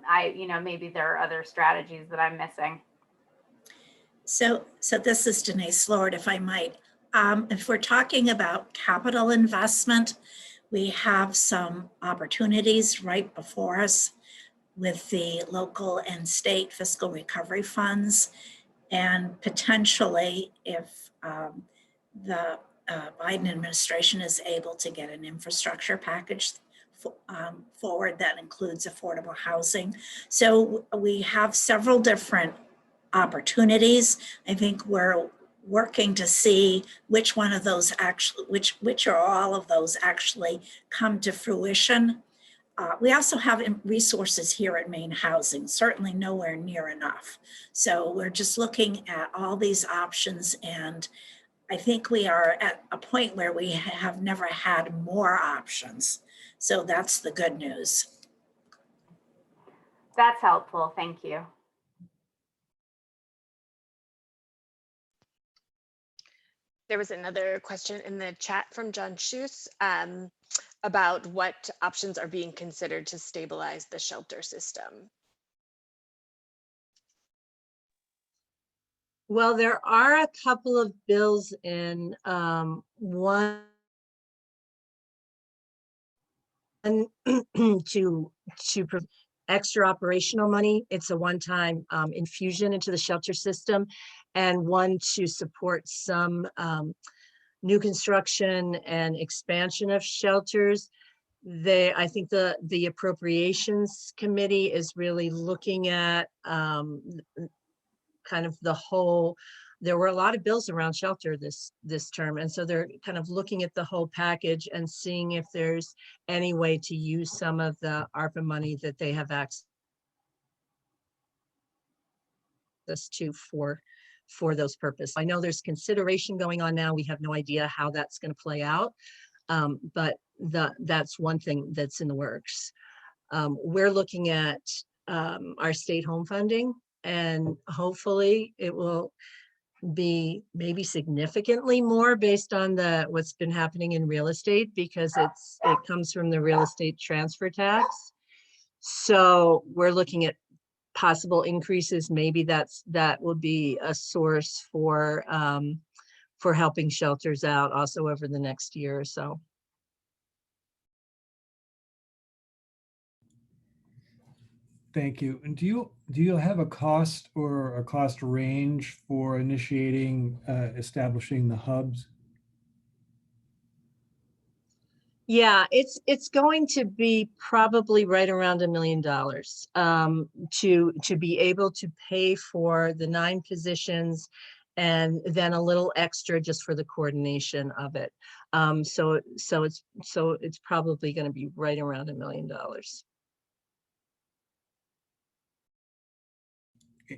maybe there are other strategies that I'm missing. So this is Denise Lord, if I might. If we're talking about capital investment, we have some opportunities right before us with the local and state fiscal recovery funds. And potentially, if the Biden administration is able to get an infrastructure package forward that includes affordable housing. So we have several different opportunities. I think we're working to see which one of those actually, which or all of those actually come to fruition. We also have resources here at Maine Housing, certainly nowhere near enough. So we're just looking at all these options, and I think we are at a point where we have never had more options. So that's the good news. That's helpful. Thank you. There was another question in the chat from John Schuss about what options are being considered to stabilize the shelter system. Well, there are a couple of bills in one to extra operational money. It's a one-time infusion into the shelter system, and one to support some new construction and expansion of shelters. I think the appropriations committee is really looking at kind of the whole. There were a lot of bills around shelter this term, and so they're kind of looking at the whole package and seeing if there's any way to use some of the ARPA money that they have access to for those purposes. I know there's consideration going on now. We have no idea how that's going to play out, but that's one thing that's in the works. We're looking at our state home funding, and hopefully it will be maybe significantly more based on what's been happening in real estate, because it comes from the real estate transfer tax. So we're looking at possible increases. Maybe that will be a source for helping shelters out also over the next year or so. Thank you. And do you have a cost or a cost range for initiating, establishing the hubs? Yeah, it's going to be probably right around $1 million to be able to pay for the 9 positions and then a little extra just for the coordination of it. So it's probably going to be right around $1 million.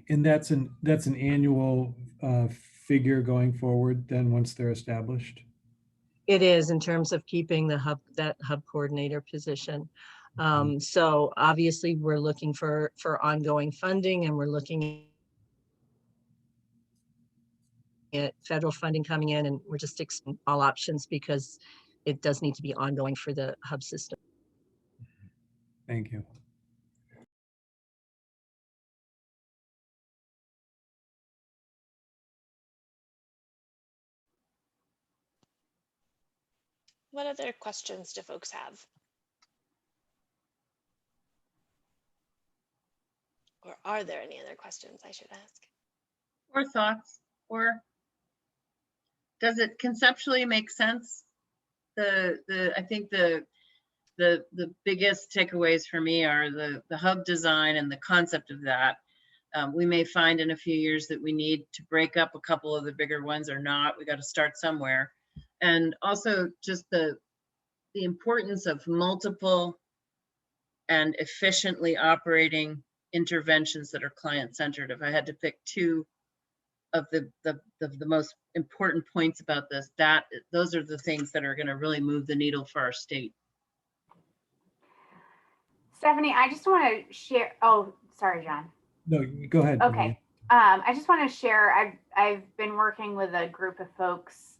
And that's an annual figure going forward then once they're established? It is, in terms of keeping that hub coordinator position. So obviously we're looking for ongoing funding, and we're looking at federal funding coming in, and we're just exploring all options because it does need to be ongoing for the hub system. Thank you. What other questions do folks have? Or are there any other questions I should ask? Or thoughts, or does it conceptually make sense? I think the biggest takeaways for me are the hub design and the concept of that. We may find in a few years that we need to break up a couple of the bigger ones or not. We got to start somewhere. And also just the importance of multiple and efficiently operating interventions that are client-centered. If I had to pick two of the most important points about this, those are the things that are going to really move the needle for our state. Stephanie, I just want to share. Oh, sorry, John. No, go ahead. Okay. I just want to share. I've been working with a group of folks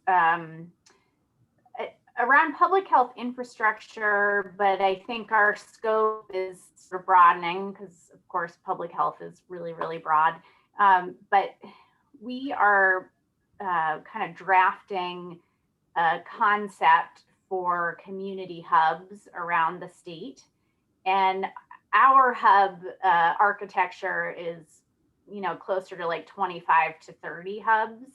around public health infrastructure, but I think our scope is sort of broadening because, of course, public health is really, really broad. But we are kind of drafting a concept for community hubs around the state. And our hub architecture is, closer to like 25 to 30 hubs.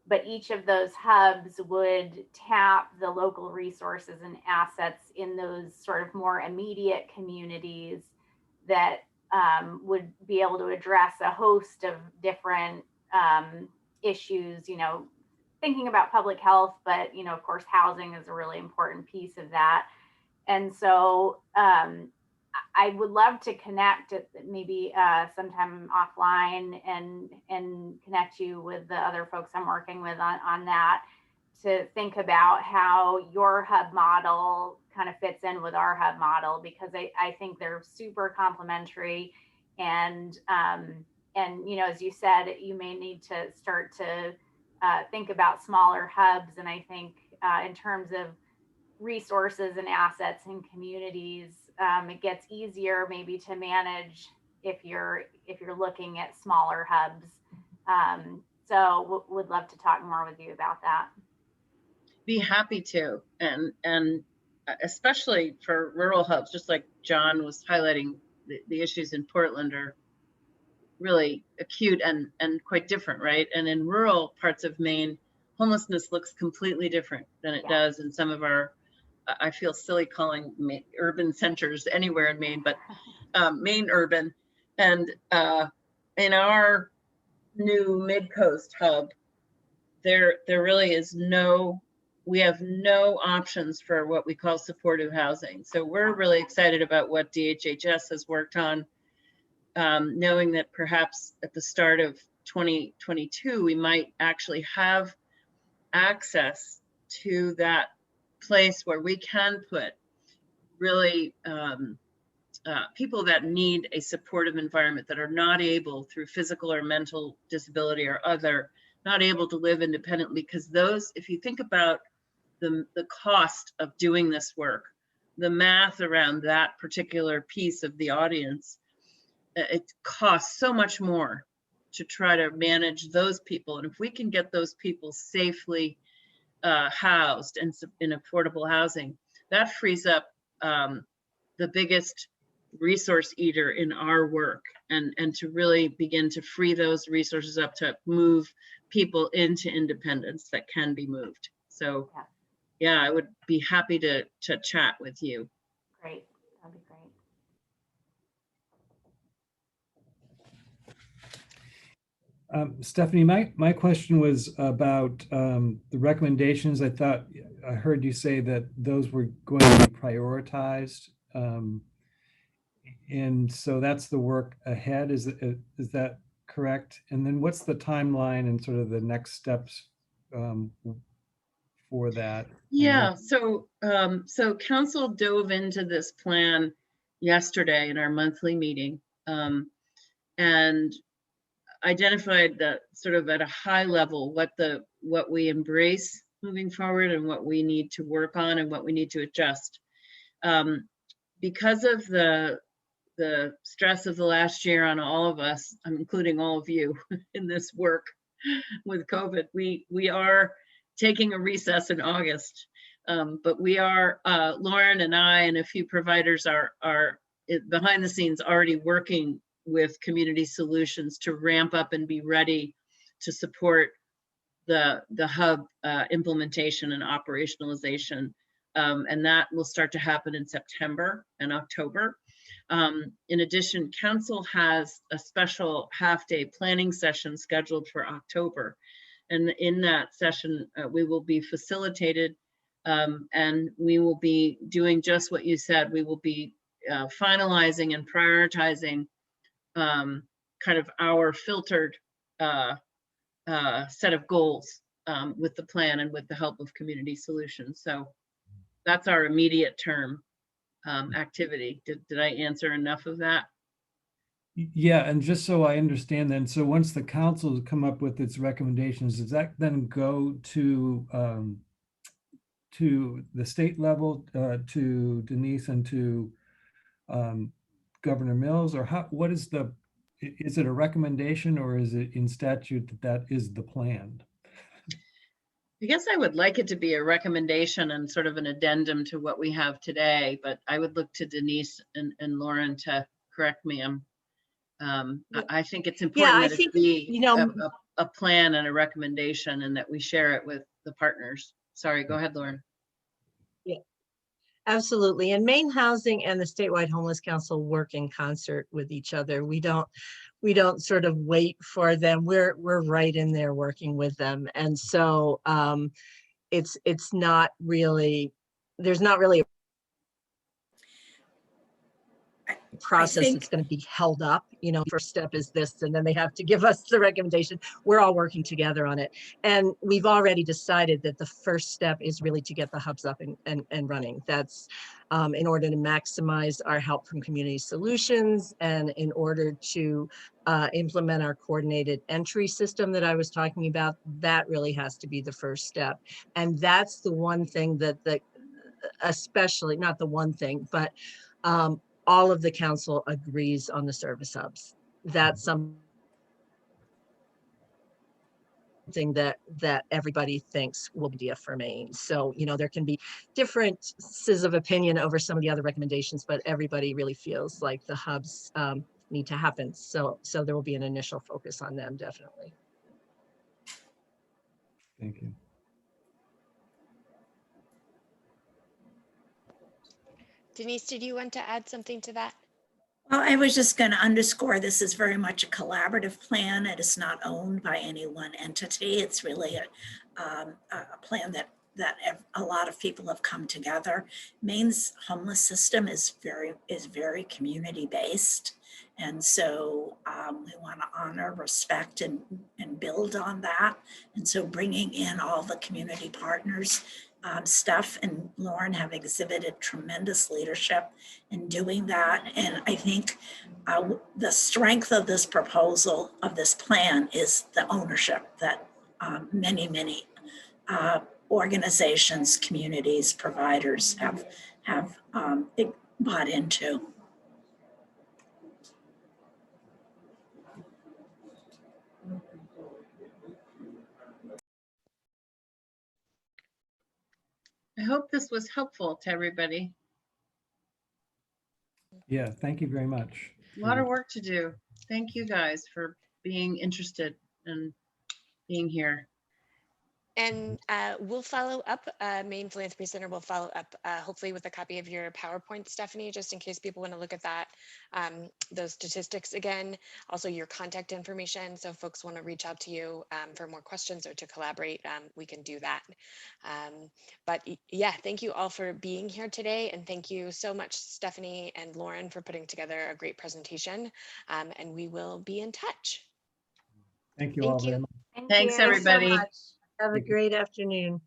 But each of those hubs would tap the local resources and assets in those sort of more immediate communities that would be able to address a host of different issues, thinking about public health, but, of course, housing is a really important piece of that. And so I would love to connect maybe sometime offline and connect you with the other folks I'm working with on that, to think about how your hub model kind of fits in with our hub model, because I think they're super complementary. And as you said, you may need to start to think about smaller hubs. And I think in terms of resources and assets in communities, it gets easier maybe to manage if you're looking at smaller hubs. So would love to talk more with you about that. Be happy to, and especially for rural hubs, just like John was highlighting, the issues in Portland are really acute and quite different, right? And in rural parts of Maine, homelessness looks completely different than it does in some of our, I feel silly calling urban centers anywhere in Maine, but Maine urban. And in our new Mid-Coast hub, there really is we have no options for what we call supportive housing. So we're really excited about what DHHS has worked on, knowing that perhaps at the start of 2022, we might actually have access to that place where we can put really people that need a supportive environment, that are not able, through physical or mental disability or other, not able to live independently. Because those, if you think about the cost of doing this work, the math around that particular piece of the audience, it costs so much more to try to manage those people. And if we can get those people safely housed and in affordable housing, that frees up the biggest resource eater in our work, and to really begin to free those resources up to move people into independence that can be moved. So yeah, I would be happy to chat with you. Great, that'd be great. Stephanie, my question was about the recommendations. I thought I heard you say that those were going to be prioritized. And so that's the work ahead. Is that correct? And then what's the timeline and sort of the next steps for that? Yeah, so council dove into this plan yesterday in our monthly meeting, and identified that sort of at a high level what we embrace moving forward and what we need to work on and what we need to adjust. Because of the stress of the last year on all of us, including all of you in this work with COVID, we are taking a recess in August. But we are, Lauren and I and a few providers are behind the scenes already working with Community Solutions to ramp up and be ready to support the hub implementation and operationalization. And that will start to happen in September and October. In addition, council has a special half-day planning session scheduled for October. And in that session, we will be facilitated and we will be doing just what you said. We will be finalizing and prioritizing kind of our filtered set of goals with the plan and with the help of Community Solutions. So that's our immediate term activity. Did I answer enough of that? Yeah, and just so I understand then, so once the council has come up with its recommendations, does that then go to the state level, to Denise and to Governor Mills, or what is it a recommendation or is it in statute that is the plan? I guess I would like it to be a recommendation and sort of an addendum to what we have today, but I would look to Denise and Lauren to correct me. I think it's important that it be a plan and a recommendation and that we share it with the partners. Sorry, go ahead, Lauren. Yeah, absolutely. And Maine Housing and the Statewide Homeless Council work in concert with each other. We don't sort of wait for them. We're right in there working with them. And so it's not really, there's not really a process that's going to be held up. You know, first step is this, and then they have to give us the recommendation. We're all working together on it. And we've already decided that the first step is really to get the hubs up and running. That's in order to maximize our help from Community Solutions and in order to implement our coordinated entry system that I was talking about. That really has to be the first step. And that's the one thing that especially, not the one thing, but all of the council agrees on the service hubs. That's something that everybody thinks will be for Maine. So, you know, there can be differences of opinion over some of the other recommendations, but everybody really feels like the hubs need to happen. So there will be an initial focus on them, definitely. Thank you. Denise, did you want to add something to that? Well, I was just going to underscore this is very much a collaborative plan. It is not owned by any one entity. It's really a plan that a lot of people have come together. Maine's homeless system is very community based. And so we want to honor, respect, and build on that. And so bringing in all the community partners, Steph and Lauren have exhibited tremendous leadership in doing that. And I think the strength of this proposal, of this plan, is the ownership that many organizations, communities, providers have bought into. I hope this was helpful to everybody. Yeah, thank you very much. A lot of work to do. Thank you guys for being interested and being here. And we'll follow up, Maine Philanthropy Center will follow up hopefully with a copy of your PowerPoint, Stephanie, just in case people want to look at that, those statistics again, also your contact information. So if folks want to reach out to you for more questions or to collaborate, we can do that. But yeah, thank you all for being here today. And thank you so much, Stephanie and Lauren, for putting together a great presentation. And we will be in touch. Thank you all Thank very you. much. Thank Thanks, you. Thanks so everybody. much. Have a Thank you. great afternoon.